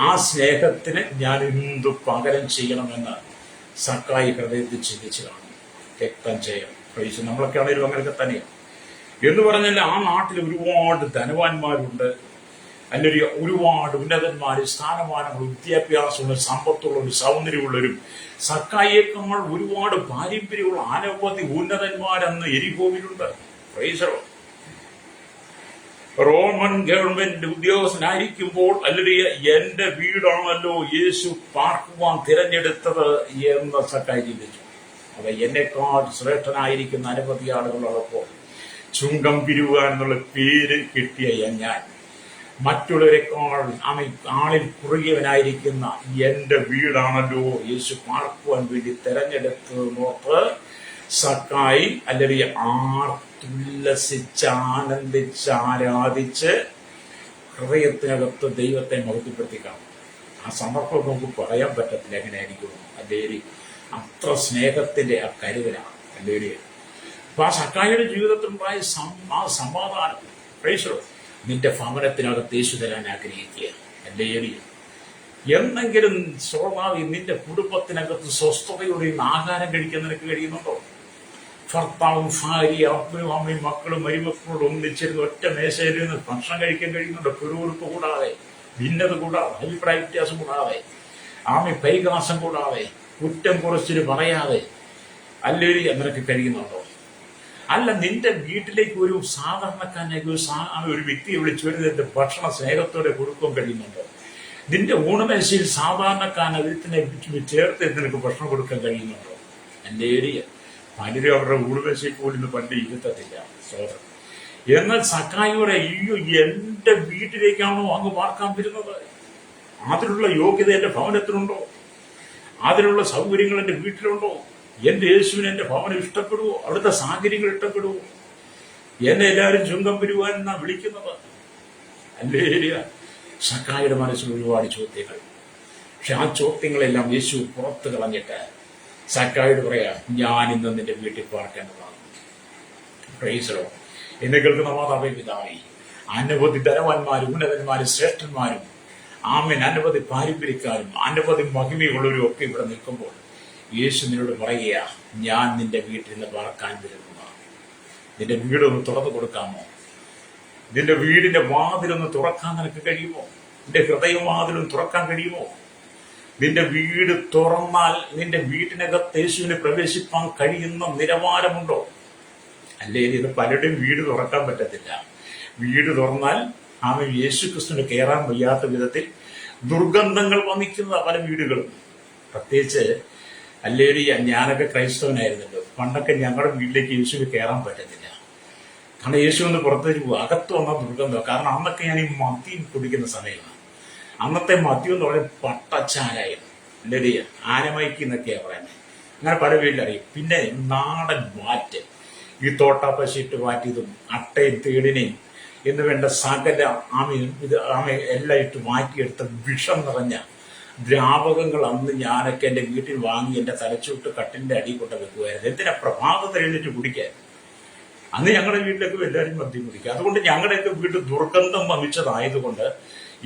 ആ സ്നേഹത്തിന് ഞാൻ എന്തു പകരം ചെയ്യണമെന്ന് സക്കായി ഹൃദയത്തിൽ ചിന്തിച്ചു കാണും. രക്തം ചെയ്യാം. പ്രൈസ്. നമ്മളൊക്കെ ആണെങ്കിലും അങ്ങനെയൊക്കെ തന്നെയാണ്. എന്ന് പറഞ്ഞാൽ ആ നാട്ടിൽ ഒരുപാട് ധനവാന്മാരുണ്ട്, അല്ലെങ്കിൽ ഒരുപാട് ഉന്നതന്മാര്, സ്ഥാനമാനങ്ങളും വിദ്യാഭ്യാസമുള്ള സമ്പത്തുള്ളവരും സൗന്ദര്യമുള്ളവരും സക്കായിയേക്കാൾ ഒരുപാട് പാരമ്പര്യമുള്ള അനവധി ഉന്നതന്മാരെന്ന് എരിഹോവിലുണ്ട്. പ്രൈസ്. റോമൻ ഗവൺമെന്റ് ഉദ്യോഗസ്ഥനായിരിക്കുമ്പോൾ അല്ലെങ്കിൽ എന്റെ വീടാണല്ലോ യേശു പാർക്കുവാൻ തിരഞ്ഞെടുത്തത് എന്ന് സക്കായി ചിന്തിച്ചു. അത് എന്നെക്കാൾ ശ്രേഷ്ഠനായിരിക്കുന്ന അനവധി ആളുകളുള്ളപ്പോൾ ചുങ്കം പിരിവുക എന്നുള്ള പേര് കിട്ടിയ ഞാൻ മറ്റുള്ളവരെക്കാൾ ആളിൽ കുറുകിയവനായിരിക്കുന്ന എന്റെ വീടാണല്ലോ യേശു പാർക്കുവാൻ വേണ്ടി തെരഞ്ഞെടുത്തതെന്നോർത്ത് സക്കായി അല്ലെങ്കിൽ ആർത്തുല്ലസിച്ച് ആനന്ദിച്ച് ആരാധിച്ച് ഹൃദയത്തിനകത്ത് ദൈവത്തെ മഹത്വപ്പെടുത്തി കാണും. ആ സമർപ്പണം നമുക്ക് പറയാൻ പറ്റത്തില്ല എങ്ങനെയായിരിക്കും. അല്ലെങ്കിൽ അത്ര സ്നേഹത്തിന്റെ ആ കരുതലാണ്. അല്ലെങ്കിൽ അപ്പൊ ആ സക്കായിയുടെ ജീവിതത്തിലുണ്ടായ ആ സമാധാനം, പ്രൈസ്, നിന്റെ ഭവനത്തിനകത്ത് യേശു തരാൻ ആഗ്രഹിക്കുക. അല്ലെങ്കിൽ എന്നെങ്കിലും സ്വാഭാവിക നിന്റെ കുടുംബത്തിനകത്ത് സ്വസ്ഥതയോടെ ആഹാരം കഴിക്കാൻ നിനക്ക് കഴിയുന്നുണ്ടോ? ഭർത്താവും ഭാര്യ, അപ്പനും അമ്മയും മക്കളും മരുമക്കളോട് ഒന്നിച്ചിരുന്ന് ഒറ്റ മേശയിൽ നിന്ന് ഭക്ഷണം കഴിക്കാൻ കഴിയുന്നുണ്ടോ? പിറുവിറുപ്പ് കൂടാതെ, ഭിന്നത കൂടാതെ, അഭിപ്രായ വ്യത്യാസം കൂടാതെ, പരിഹാസം കൂടാതെ, കുറ്റം കുറച്ചിട്ട് പറയാതെ അല്ലെങ്കിൽ നിനക്ക് കഴിയുന്നുണ്ടോ? അല്ല, നിന്റെ വീട്ടിലേക്ക് ഒരു സാധാരണക്കാരനായി ഒരു വ്യക്തിയെ വിളിച്ചു വരുന്നതിന്റെ ഭക്ഷണ സ്നേഹത്തോടെ കൊടുക്കാൻ കഴിയുന്നുണ്ടോ? നിന്റെ ഊണമേശയിൽ സാധാരണക്കാരൻ അതിനെ ചേർത്ത് നിനക്ക് ഭക്ഷണം കൊടുക്കാൻ കഴിയുന്നുണ്ടോ? എൻ്റെ ഏരിയ പലരും അവരുടെ ഊണമേശയിൽ പോലും പണ്ട് ഇരുത്തത്തില്ല സോദരൻ. എന്നാൽ സക്കായിയുടെ എന്റെ വീട്ടിലേക്കാണോ അങ്ങ് പാർക്കാൻ വരുന്നത്? അതിനുള്ള യോഗ്യത എന്റെ ഭവനത്തിലുണ്ടോ? അതിനുള്ള സൗകര്യങ്ങൾ എന്റെ വീട്ടിലുണ്ടോ? എന്റെ യേശുവിന് എന്റെ ഭവനം ഇഷ്ടപ്പെടുവോ? അവിടുത്തെ സാഹചര്യങ്ങൾ ഇഷ്ടപ്പെടുവോ? എന്നെ എല്ലാവരും ചുങ്കം വരുവാൻ എന്നാ വിളിക്കുന്നത്? അല്ലേ? സക്കായിയുടെ മനസ്സിൽ ഒരുപാട് ചോദ്യങ്ങൾ. പക്ഷെ ആ ചോദ്യങ്ങളെല്ലാം യേശു പുറത്തു കളഞ്ഞിട്ട് സക്കായിയോട് പറയാ, ഞാൻ ഇന്ന് നിന്റെ വീട്ടിൽ പാർക്കേണ്ടതാണ്. പ്രൈസലോ. എന്നെ കേൾക്കുന്ന മാതാവേ, പിതാവേ, അനവധി ധനവാന്മാരും ഉന്നതന്മാരും ശ്രേഷ്ഠന്മാരും അനവധി പാരമ്പര്യക്കാരും അനവധി മഹിമയുള്ളവരും ഒക്കെ ഇവിടെ നിൽക്കുമ്പോൾ യേശു നിന്നോട് പറയുക, ഞാൻ നിന്റെ വീട്ടിൽ നിന്ന് പാർക്കാൻ വരുന്നതാണ്. നിന്റെ വീടൊന്ന് തുറന്നു കൊടുക്കാമോ? നിന്റെ വീടിന്റെ വാതിലൊന്ന് തുറക്കാൻ നിനക്ക് കഴിയുമോ? നിന്റെ ഹൃദയവാതിലൊന്ന് തുറക്കാൻ കഴിയുമോ? നിന്റെ വീട് തുറന്നാൽ നിന്റെ വീട്ടിനകത്ത് യേശുവിനെ പ്രവേശിപ്പാൻ കഴിയുന്ന നിലവാരമുണ്ടോ? അല്ലെങ്കിൽ ഇത് പലരുടെയും വീട് തുറക്കാൻ പറ്റത്തില്ല. വീട് തുറന്നാൽ യേശു ക്രിസ്തുവിന് കയറാൻ വയ്യാത്ത വിധത്തിൽ ദുർഗന്ധങ്ങൾ വന്നിക്കുന്ന പല വീടുകളും. പ്രത്യേകിച്ച് അല്ലെങ്കിൽ ഞാനൊക്കെ ക്രൈസ്തവനായിരുന്നല്ലോ, പണ്ടൊക്കെ ഞങ്ങളുടെ വീട്ടിലേക്ക് യേശുവിന് കയറാൻ പറ്റത്തില്ല. കാരണം യേശു ഒന്ന് പുറത്തേക്ക് പോകും, അകത്ത് വന്ന ദുർഗന്ധം. കാരണം അന്നൊക്കെ ഞാൻ ഈ മദ്യം കുടിക്കുന്ന സമയമാണ്. അന്നത്തെ മദ്യം എന്ന് പറയുന്നത് പട്ടച്ചാരായം, അല്ലെങ്കിൽ ആനമൈക്ക് എന്നൊക്കെയാണ് പറയുന്നത്. അങ്ങനെ പല വീട്ടിലറിയും. പിന്നെ നാടൻ വാറ്റ്, ഈ തോട്ടാപ്പശിട്ട് വാറ്റിയതും അട്ടയും തേടിനെയും എന്ന് വേണ്ട സകല ആമ എല്ലാം ഇട്ട് മാറ്റിയെടുത്ത വിഷം നിറഞ്ഞ ദ്രാവകങ്ങൾ അന്ന് ഞാനൊക്കെ എൻ്റെ വീട്ടിൽ വാങ്ങി എൻ്റെ തലച്ചോട്ട് കട്ടിൻ്റെ അടി കൊണ്ട് വെക്കുമായിരുന്നു. എന്തിനാ? പ്രഭാതത്തിൽ എഴുന്നേറ്റ് കുടിക്കാൻ. അന്ന് ഞങ്ങളുടെ വീട്ടിലേക്ക് എല്ലാവരും മദ്യം കുടിക്കുക. അതുകൊണ്ട് ഞങ്ങളുടെയൊക്കെ വീട്ടിൽ ദുർഗന്ധം വമിച്ചതായതുകൊണ്ട്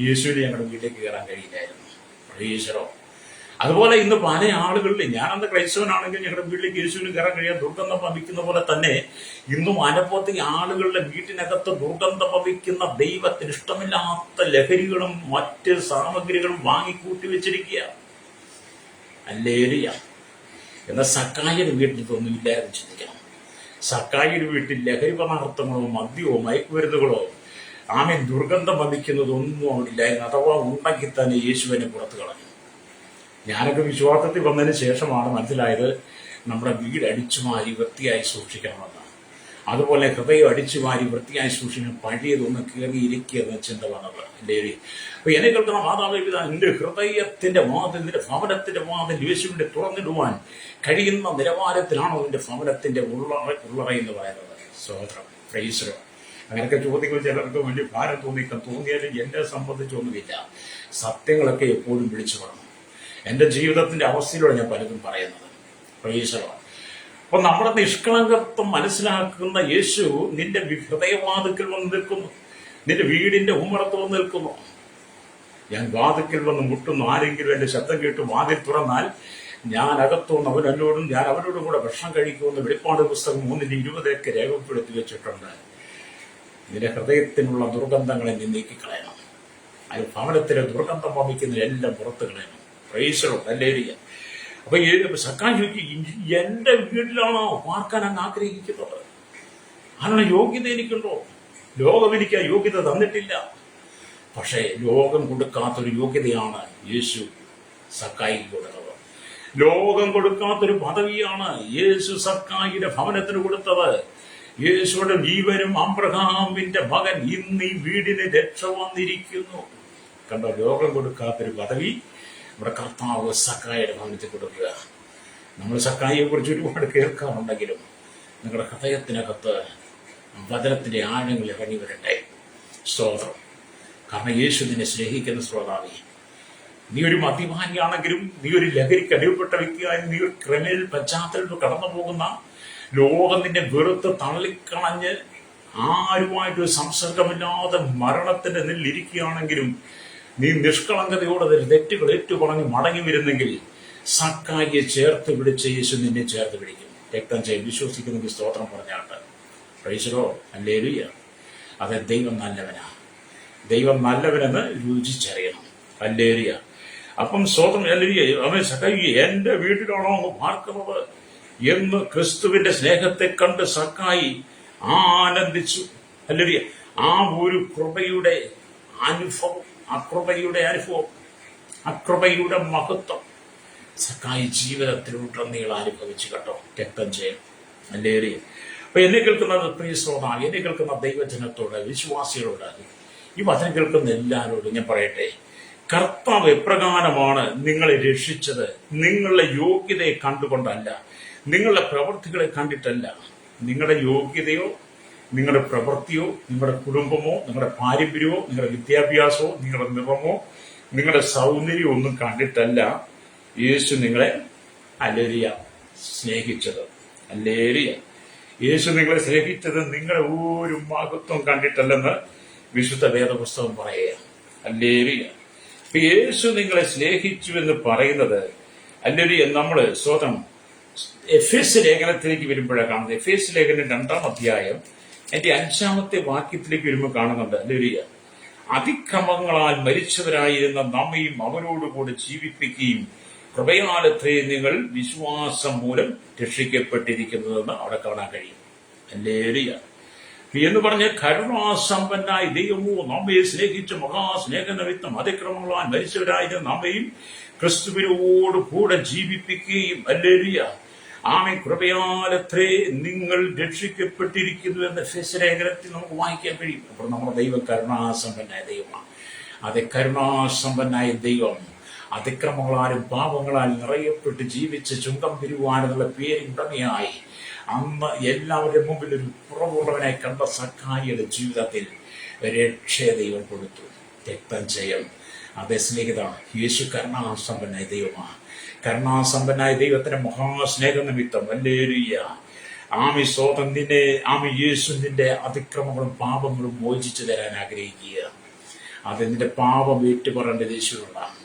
യേശുവിന് ഞങ്ങളുടെ വീട്ടിലേക്ക് കയറാൻ കഴിയില്ലായിരുന്നു. ഈശ്വരോ. അതുപോലെ ഇന്ന് പല ആളുകളിൽ, ഞാനന്ന് ക്രൈസ്തവനാണെങ്കിൽ ഞങ്ങളുടെ വീട്ടിലേക്ക് യേശുവിന് കയറാൻ കഴിയാൻ ദുർഗന്ധം വമിക്കുന്ന പോലെ തന്നെ ഇന്നും അനവധി ആളുകളുടെ വീട്ടിനകത്ത് ദുർഗന്ധം വമിക്കുന്ന ദൈവത്തിന് ഇഷ്ടമില്ലാത്ത ലഹരികളും മറ്റ് സാമഗ്രികളും വാങ്ങിക്കൂട്ടി വെച്ചിരിക്കുക. അല്ലേലിയ. എന്നാൽ സക്കായിയുടെ വീട്ടിൽ ഇതൊന്നും ഇല്ലായിരുന്നു. ചിന്തിക്കണം. സക്കായിയുടെ വീട്ടിൽ ലഹരി പദാർത്ഥങ്ങളോ മദ്യമോ മയക്കുമരുന്നുകളോ ദുർഗന്ധം വമിക്കുന്നതൊന്നും അവിടെ ഇല്ലായിരുന്നു. അഥവാ ഉണ്ടെങ്കിൽ തന്നെ യേശുവിനെ പുറത്തു കളഞ്ഞു. ഞാനൊക്കെ വിശ്വാസത്തിൽ വന്നതിന് ശേഷമാണ് മനസ്സിലായത് നമ്മുടെ വീട് അടിച്ചുമാരി വൃത്തിയായി സൂക്ഷിക്കണമെന്ന്. അതുപോലെ ഹൃദയം അടിച്ചുമാരി വൃത്തിയായി സൂക്ഷിക്കണം. പഴയതൊന്ന് കയറിയിരിക്കുക ചിന്ത വന്നത് എൻ്റെ. അപ്പൊ എന്നെ കേൾക്കുന്ന മാതാപിതാ, എൻ്റെ ഹൃദയത്തിന്റെ വാതിൽ, നിന്റെ ഭവനത്തിന്റെ വാതിൽ യേശുവിന്റെ തുറന്നിടുവാൻ കഴിയുന്ന നിലവാരത്തിലാണോ നിന്റെ ഭവനത്തിന്റെ ഉള്ളറ എന്ന് പറയുന്നത്? സ്വതന്ത്രം പ്രൈസരോ. അങ്ങനെയൊക്കെ ചോദിക്കുമ്പോൾ ചിലർക്ക് വലിയ ഭാരം തോന്നിയാലും എന്നെ സംബന്ധിച്ചൊന്നുമില്ല. സത്യങ്ങളൊക്കെ എപ്പോഴും വിളിച്ചു പറയണം. എൻ്റെ ജീവിതത്തിന്റെ അവസ്ഥയിലൂടെ ഞാൻ പലതും പറയുന്നത്. പ്രൈസരോ. അപ്പൊ നമ്മുടെ നിഷ്കളങ്കത്വം മനസ്സിലാക്കുന്ന യേശു നിന്റെ ഹൃദയവാതിക്കൽ വന്ന് നിൽക്കുന്നു, നിന്റെ വീടിന്റെ ഉമ്മറത്ത് വന്ന് നിൽക്കുന്നു. ഞാൻ വാതിക്കൽ വന്ന് മുട്ടുന്നു, ആരെങ്കിലും എന്റെ ശബ്ദം കേട്ട് വാതിൽ തുറന്നാൽ ഞാൻ അകത്തുനിന്ന് അവനോടും ഞാൻ അവനോടും കൂടെ ഭക്ഷണം കഴിക്കുമെന്ന് വെളിപ്പാട് പുസ്തകം 3:20 രേഖപ്പെടുത്തി വെച്ചിട്ടുണ്ട്. നിന്റെ ഹൃദയത്തിനുള്ള ദുർഗന്ധങ്ങളെ നീ നീക്കിക്കളയണം. അത് ഭവനത്തിലെ ദുർഗന്ധം വമിക്കുന്നതിനെല്ലാം പുറത്തു കളയണം. പ്രൈസറോ. അല്ലേരിയ. അപ്പൊ സക്കായി ചോദിക്കും, എന്റെ വീട്ടിലാണോ പാർക്കാൻ അങ്ങ് ആഗ്രഹിക്കുന്നത്? അതിനുള്ള യോഗ്യത എനിക്കുണ്ടോ? ലോകം എനിക്ക് ആ യോഗ്യത തന്നിട്ടില്ല. പക്ഷേ ലോകം കൊടുക്കാത്തൊരു യോഗ്യതയാണ് യേശു സക്കായിക്ക് കൊടുത്തത്. ലോകം കൊടുക്കാത്തൊരു പദവിയാണ് യേശു സക്കായിയുടെ ഭവനത്തിന് കൊടുത്തത്. യേശുയുടെ ജീവനും അബ്രഹാമിന്റെ മകൻ ഇന്ന് ഈ വീടിന് രക്ഷ വന്നിരിക്കുന്നു. കണ്ടോ? ലോകം കൊടുക്കാത്തൊരു പദവി നമ്മുടെ കർത്താവ് സക്കായിയുടെ ഭവനത്തിൽ കൊടുക്കുക. നമ്മൾ സക്കായിയെ കുറിച്ച് ഒരുപാട് കേൾക്കാറുണ്ടെങ്കിലും നിങ്ങളുടെ ഹൃദയത്തിനകത്ത് വചനത്തിന്റെ ആഴങ്ങൾ ഇറങ്ങി വരട്ടെ. സ്തോത്രം. കാരണം യേശു നിന്നെ സ്നേഹിക്കുന്ന ശ്രോതാവി. നീ ഒരു മദ്യപാനിയാണെങ്കിലും, നീ ഒരു ലഹരിക്ക് അടിപ്പെട്ട വ്യക്തിയായും, നീ ഒരു ക്രിമിനൽ പശ്ചാത്തലത്തിൽ കടന്നു പോകുന്ന, ലോകം നിന്നെ വെറുത്ത് തള്ളിക്കളഞ്ഞ് ആരുമായിട്ടൊരു സംസർഗമില്ലാതെ മരണത്തിന്റെ നെല്ലിരിക്കുകയാണെങ്കിലും നീ നിഷ്കളങ്കതയോടെ തെറ്റുകൾ ഏറ്റുപറഞ്ഞ് മടങ്ങി വരുന്നെങ്കിൽ സക്കായിയെ ചേർത്ത് പിടിച്ച് യേശു നിന്നെ ചേർത്ത് പിടിക്കും. രക്തം ചെയ്ത് വിശ്വസിക്കുന്നെങ്കിൽ സ്തോത്രം പറഞ്ഞാട്ട്. പ്രൈസറോ. അല്ലേലൂയ. അത് ദൈവം നല്ലവനാ. ദൈവം നല്ലവനെന്ന് രുചിച്ചറിയണം. അല്ലേലൂയ. അപ്പം സ്തോത്രം. അല്ലേലൂയ. അവൻ സക്കായി എന്റെ വീട്ടിലാണോ അങ്ങ് പാർക്കുന്നത് എന്ന് ക്രിസ്തുവിന്റെ സ്നേഹത്തെ കണ്ട് സക്കായി ആനന്ദിച്ചു. അല്ലേലൂയ. ആ ഒരു കൃപയുടെ അനുഭവം, അകൃപയുടെ മഹത്വം സക്കായി ജീവിതത്തിലുടനീളം അനുഭവിച്ചു. കേട്ടോ? രക്തം ചെയ്യും. അല്ലേലൂയ. അപ്പൊ എന്നെ കേൾക്കുന്ന പ്രിയ ശ്രോതാവ്, എന്നെ കേൾക്കുന്ന ദൈവജനത്തോട്, വിശ്വാസികളോട്, ഈ വചനം കേൾക്കുന്ന എല്ലാവരോടും ഞാൻ പറയട്ടെ, കർത്താവ് എപ്രകാരമാണ് നിങ്ങളെ രക്ഷിച്ചത്? നിങ്ങളുടെ യോഗ്യതയെ കണ്ടുകൊണ്ടല്ല, നിങ്ങളുടെ പ്രവൃത്തികളെ കണ്ടിട്ടല്ല. നിങ്ങളുടെ യോഗ്യതയോ, നിങ്ങളുടെ പ്രവൃത്തിയോ, നിങ്ങളുടെ കുടുംബമോ, നിങ്ങളുടെ പാരമ്പര്യമോ, നിങ്ങളുടെ വിദ്യാഭ്യാസമോ, നിങ്ങളുടെ നിറമോ, നിങ്ങളുടെ സൗന്ദര്യമോ ഒന്നും കണ്ടിട്ടല്ല യേശു നിങ്ങളെ അല്ലേലൂയ സ്നേഹിച്ചത്. അല്ലേലൂയ. യേശു നിങ്ങളെ സ്നേഹിച്ചത് നിങ്ങളുടെ ഒരു മഹത്വം കണ്ടിട്ടല്ലെന്ന് വിശുദ്ധ വേദപുസ്തകം പറയുക. അല്ലേലൂയ. യേശു നിങ്ങളെ സ്നേഹിച്ചു എന്ന് പറയുന്നത് അല്ലേലൂയ. നമ്മള് സ്വതം എഫേസ് ലേഖനത്തിലേക്ക് വരുമ്പോഴാണ് കാണുന്നത്. എഫേസ് ലേഖനം 2-ാം അധ്യായം അതിന്റെ 5-ാമത്തെ വാക്യത്തിലേക്ക് വരുമ്പോൾ കാണുന്നുണ്ട്. അല്ലേലൂയ. അതിക്രമങ്ങളാൽ മരിച്ചവരായിരുന്ന നമ്മയും അവരോടുകൂടി ജീവിപ്പിക്കുകയും കൃപയാലത്രേ നിങ്ങൾ വിശ്വാസം മൂലം രക്ഷിക്കപ്പെട്ടിരിക്കുന്നതെന്ന് അവിടെ കാണാൻ കഴിയും. അല്ലേലൂയ. എന്ന് പറഞ്ഞ് കരുണാസമ്പന്നായ ദൈവമോ നമ്മെ സ്നേഹിച്ച മഹാസ്നേഹനിമിത്തം അതിക്രമങ്ങളാൽ മരിച്ചവരായിരുന്ന നമ്മയും ക്രിസ്തുവിനോട് കൂടെ ജീവിപ്പിക്കുകയും അല്ലേലൂയ ആമേൻ കൃപയാലത്രേ നിങ്ങൾ രക്ഷിക്കപ്പെട്ടിരിക്കുന്നു എന്ന് എഫേസ്യ ലേഖനത്തിൽ നമുക്ക് വായിക്കാൻ കഴിയും. അപ്പോൾ നമ്മുടെ ദൈവം കരുണാസമ്പന്നായ ദൈവമാണ്. അതെ, കരുണാസമ്പന്നായ ദൈവം അതിക്രമങ്ങളാലും പാപങ്ങളാൽ നിറയപ്പെട്ട് ജീവിച്ച് ചുങ്കം പിരിവാനുള്ള പേരുടമയായി അന്ന് എല്ലാവരുടെ മുമ്പിൽ ഒരു കുറവുള്ളവനായി കണ്ട സക്കായിയുടെ ജീവിതത്തിൽ രക്ഷയെ ദൈവം കൊടുത്തു. രക്തം ജയം. അതേ സ്നേഹിത, യേശു കരുണാസമ്പന്നായ ദൈവമാണ്. കരുണാസമ്പന്നായ ദൈവത്തിന്റെ മഹാസ്നേഹ നിമിത്തം ഹല്ലേലൂയ സ്തോത്രം, യേശു നിന്റെ അതിക്രമങ്ങളും പാപങ്ങളും മോചിച്ചു തരാൻ ആഗ്രഹിക്കുക. അത് നിന്റെ പാപം ഏറ്റുപറയേണ്ടത് യേശുവിനോടാണ്.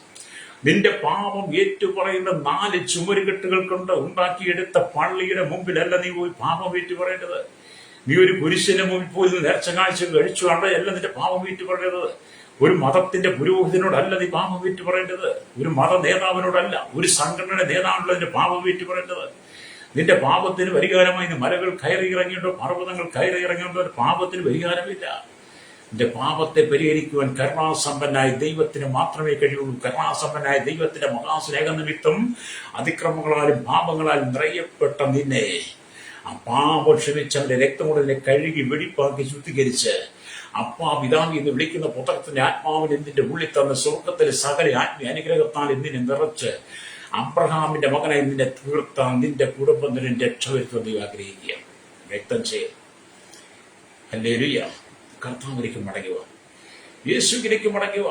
നിന്റെ പാപം ഏറ്റുപറയുന്ന 4 ചുമരുകെട്ടുകൾ കൊണ്ട് ഉണ്ടാക്കിയെടുത്ത പള്ളിയുടെ മുമ്പിലല്ല നീ പോയി പാപം ഏറ്റുപറയേണ്ടത്. നീ ഒരു കുരിശിന്റെ മുമ്പിൽ പോയി നേർച്ച കാഴ്ച കഴിച്ചു അല്ല നിന്റെ പാപം ഏറ്റുപറയേണ്ടത്. ഒരു മതത്തിന്റെ പുരോഹിതനോടല്ല നീ പാപം ഏറ്റുപറയേണ്ടത്. ഒരു മത നേതാവിനോടല്ല, ഒരു സംഘടനയുടെ നേതാവിനോട് നിന്റെ പാപം ഏറ്റുപറയേണ്ടത്. നിന്റെ പാപത്തിന് പരിഹാരമായി നീ മലകൾ കയറി ഇറങ്ങിയുണ്ടോ, പർവ്വതങ്ങൾ കയറി ഇറങ്ങിയുണ്ടോ, പാപത്തിന് പരിഹാരമില്ല. നിന്റെ പാപത്തെ പരിഹരിക്കുവാൻ കരുണാസമ്പന്നായ ദൈവത്തിന് മാത്രമേ കഴിയുള്ളൂ. കരുണാസമ്പന്നായ ദൈവത്തിന്റെ മഹാസ്നേഹ നിമിത്തം അതിക്രമങ്ങളാലും പാപങ്ങളാലും നിറയപ്പെട്ട നിന്നെ ആ പാപം ക്ഷമിച്ചവന്റെ രക്തം കൊണ്ട് നിന്നെ കഴുകി വെടിപ്പാക്കി ശുദ്ധീകരിച്ച് അപ്പാ പിതാവി എന്ന് വിളിക്കുന്ന പുത്രത്തിന്റെ ആത്മാവിന് എന്തിന്റെ ഉള്ളിൽ തന്ന സ്വർഗത്തിലെ സകല ആത്മീയ അനുഗ്രഹത്താൽ എന്തിനെ നിറച്ച് അബ്രഹാമിന്റെ മകനായി നിന്നെ തീർത്താൻ നിന്റെ കുടുംബത്തിന് രക്ഷ വരുത്തുവാൻ നീ ആഗ്രഹിക്കുക. വ്യക്തം ചെയ്യും. ഹല്ലേലൂയ. കർത്താവിലേക്ക് മടങ്ങുക, യേശുവിലേക്ക് മടങ്ങുക.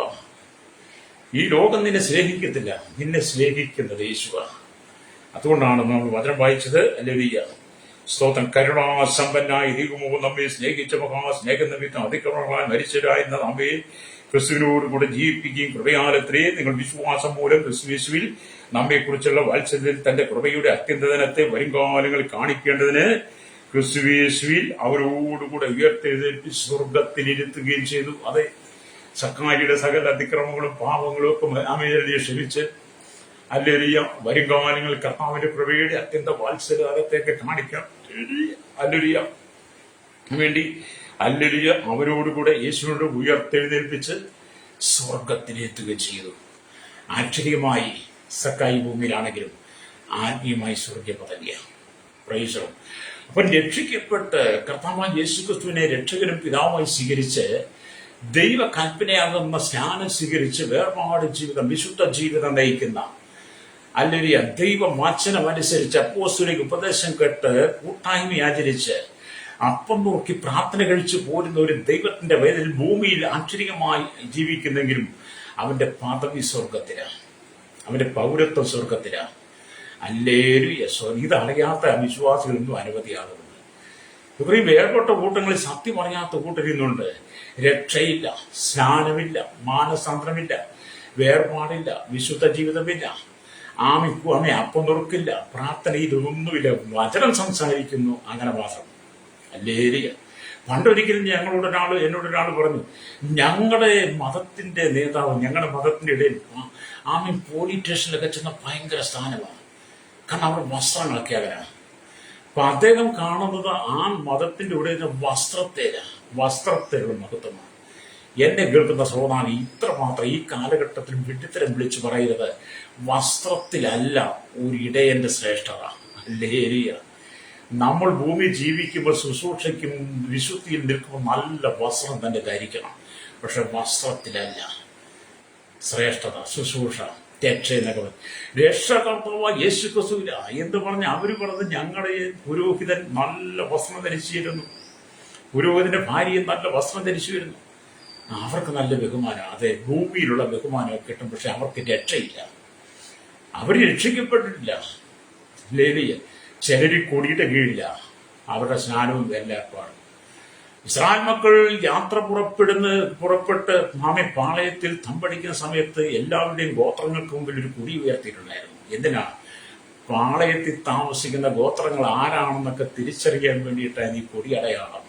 ഈ ലോകം നിന്നെ സ്നേഹിക്കത്തില്ല, നിന്നെ സ്നേഹിക്കുന്നത് യേശുവാണ്. അതുകൊണ്ടാണ് നമ്മൾ വചനം വായിച്ചത്. ഹല്ലേലൂയ സ്തോത്രം. കരുണാസമ്പന്നായ ദൈവമോ നമ്മെ സ്നേഹിച്ച മഹാസ്നേഹ നിമിത്തം അതിക്രമങ്ങളാൽ മരിച്ചവരായിരുന്ന നമ്മെ ക്രിസ്തുവിനോട് കൂടെ ജീവിപ്പിക്കുകയും കൃപയാലത്രേ നിങ്ങൾ വിശ്വാസം മൂലം ക്രിസ്തുയേശുവിൽ നമ്മെക്കുറിച്ചുള്ള വാത്സല്യത്തിൽ തന്റെ കൃപയുടെ അത്യന്തതനത്തെ വരുംകാലങ്ങളിൽ കാണിക്കേണ്ടതിന് ക്രിസ്തുയേശുവിൽ അവരോടുകൂടെ ഉയർത്തെഴുന്നേറ്റ് സ്വർഗത്തിലിരുത്തുകയും ചെയ്തു. അതെ, സക്കാരിയുടെ സകല അതിക്രമങ്ങളും പാപങ്ങളും ഒക്കെ ആമേനെ ക്ഷമിച്ച് ഹല്ലേലൂയ വരുംകാലങ്ങളിൽ കർത്താവിന്റെ കൃപയുടെ അത്യന്ത വാത്സല്യത്തെ കാണിക്കാം. ഹല്ലേലൂയ വേണ്ടി ഹല്ലേലൂയ അവരോടുകൂടെ യേശുവിനോട് ഉയർത്തെഴുന്നേൽപ്പിച്ച് സ്വർഗത്തിലെത്തുകയും ചെയ്തു. ആക്ഷരികമായി സക്കായി ഭൂമിയിലാണെങ്കിലും ആത്മീയമായി സ്വർഗീയ പദവിയാണ്. പ്രൈസറും അപ്പം രക്ഷിക്കപ്പെട്ട് കർത്താവായ യേശുക്രിസ്തുവിനെ രക്ഷകനും പിതാവായി സ്വീകരിച്ച് ദൈവകൽപ്പനയാകുന്ന സ്നാനം സ്വീകരിച്ച് വേർപാട് ജീവിതം, വിശുദ്ധ ജീവിതം നയിക്കുന്ന ഹല്ലേലൂയ ദൈവവചനമനുസരിച്ച് അപ്പോസ്തലിക ഉപദേശം കേട്ട് കൂട്ടായ്മ ആചരിച്ച് അപ്പം നോക്കി പ്രാർത്ഥന കഴിച്ചു പോരുന്ന ഒരു ദൈവത്തിന്റെ വേദന ഭൂമിയിൽ ആന്തരികമായി ജീവിക്കുന്നെങ്കിലും അവന്റെ പദവി സ്വർഗത്തിലാണ്, അവന്റെ പൗരത്വം സ്വർഗത്തിലാണ്. ഹല്ലേലൂയ. ഇതറിയാത്ത അവിശ്വാസികളൊന്നും അനവധിയാകുന്നുണ്ട്. ഇവരെയും വേർപെട്ട കൂട്ടങ്ങളിൽ സത്യം അറിയാത്ത കൂട്ടരുന്നുണ്ട്. രക്ഷയില്ല, സ്നാനമില്ല, മാനസാന്തരമില്ല, വേർപാടില്ല, വിശുദ്ധ ജീവിതമില്ല, ആമെ അപ്പം നുറുക്കില്ല, പ്രാർത്ഥനയിൽ ഒന്നുമില്ല, വചനം സംസാരിക്കുന്നു, അങ്ങനെ മാത്രം. ഹല്ലേലൂയ. പണ്ടൊരിക്കലും എന്നോടൊരാൾ പറഞ്ഞു, ഞങ്ങളുടെ മതത്തിന്റെ നേതാവ് ഞങ്ങളുടെ മതത്തിന്റെ ഇടയിൽ പോലീസ് സ്റ്റേഷനിലൊക്കെ ചെന്ന ഭയങ്കര സ്ഥാനമാണ്. കാരണം അവിടെ വസ്ത്രങ്ങളൊക്കെ അങ്ങനെയാണ്. അപ്പൊ അദ്ദേഹം കാണുന്നത് ആ മതത്തിന്റെ ഇവിടെ വസ്ത്രത്തിലുള്ള മഹത്വമാണ്. എന്നെ കേൾക്കുന്ന ശ്രോതാവ് ഇത്രമാത്രം ഈ കാലഘട്ടത്തിൽ വിഡ്ഢിത്തരം വിളിച്ചു പറയരുത്. വസ്ത്രത്തിലല്ല ഒരു ഇടയന്റെ ശ്രേഷ്ഠത. ഹല്ലേലൂയ. നമ്മൾ ഭൂമി ജീവിക്കുമ്പോൾ ശുശ്രൂഷയ്ക്കും വിശുദ്ധിയിൽ നിൽക്കുമ്പോൾ നല്ല വസ്ത്രം തന്നെ ധരിക്കണം. പക്ഷെ വസ്ത്രത്തിലല്ല ശ്രേഷ്ഠത, ശുശ്രൂഷ, രക്ഷ എന്നൊക്കെ. രക്ഷകർത്താവ് യേശു ക്രിസ്തുവില്ല എന്ന് പറഞ്ഞ് അവര് പറഞ്ഞത് ഞങ്ങളുടെ പുരോഹിതൻ നല്ല വസ്ത്രം ധരിച്ചിരുന്നു, പുരോഹിതന്റെ ഭാര്യയും നല്ല വസ്ത്രം ധരിച്ചു വരുന്നു. അവർക്ക് നല്ല ബഹുമാനം, അതെ ഭൂമിയിലുള്ള ബഹുമാനമൊക്കെ കിട്ടും. പക്ഷെ അവർക്ക് രക്ഷയില്ല, അവർ രക്ഷിക്കപ്പെട്ടിട്ടില്ല. ഹല്ലേലൂയ. ചിലര് കൊടിയുടെ കീഴില്ല, അവരുടെ സ്നാനവും എല്ലാപ്പാടും. ഇസ്രായേൽ മക്കൾ യാത്ര പുറപ്പെട്ട് പാളയത്തിൽ തമ്പടിക്കുന്ന സമയത്ത് എല്ലാവരുടെയും ഗോത്രങ്ങൾക്ക് മുമ്പിൽ ഒരു കൊടി ഉയർത്തിയിട്ടുണ്ടായിരുന്നു. എന്തിനാ? പാളയത്തിൽ താമസിക്കുന്ന ഗോത്രങ്ങൾ ആരാണെന്നൊക്കെ തിരിച്ചറിയാൻ വേണ്ടിയിട്ടാണ് ഈ കൊടിയടയാളം.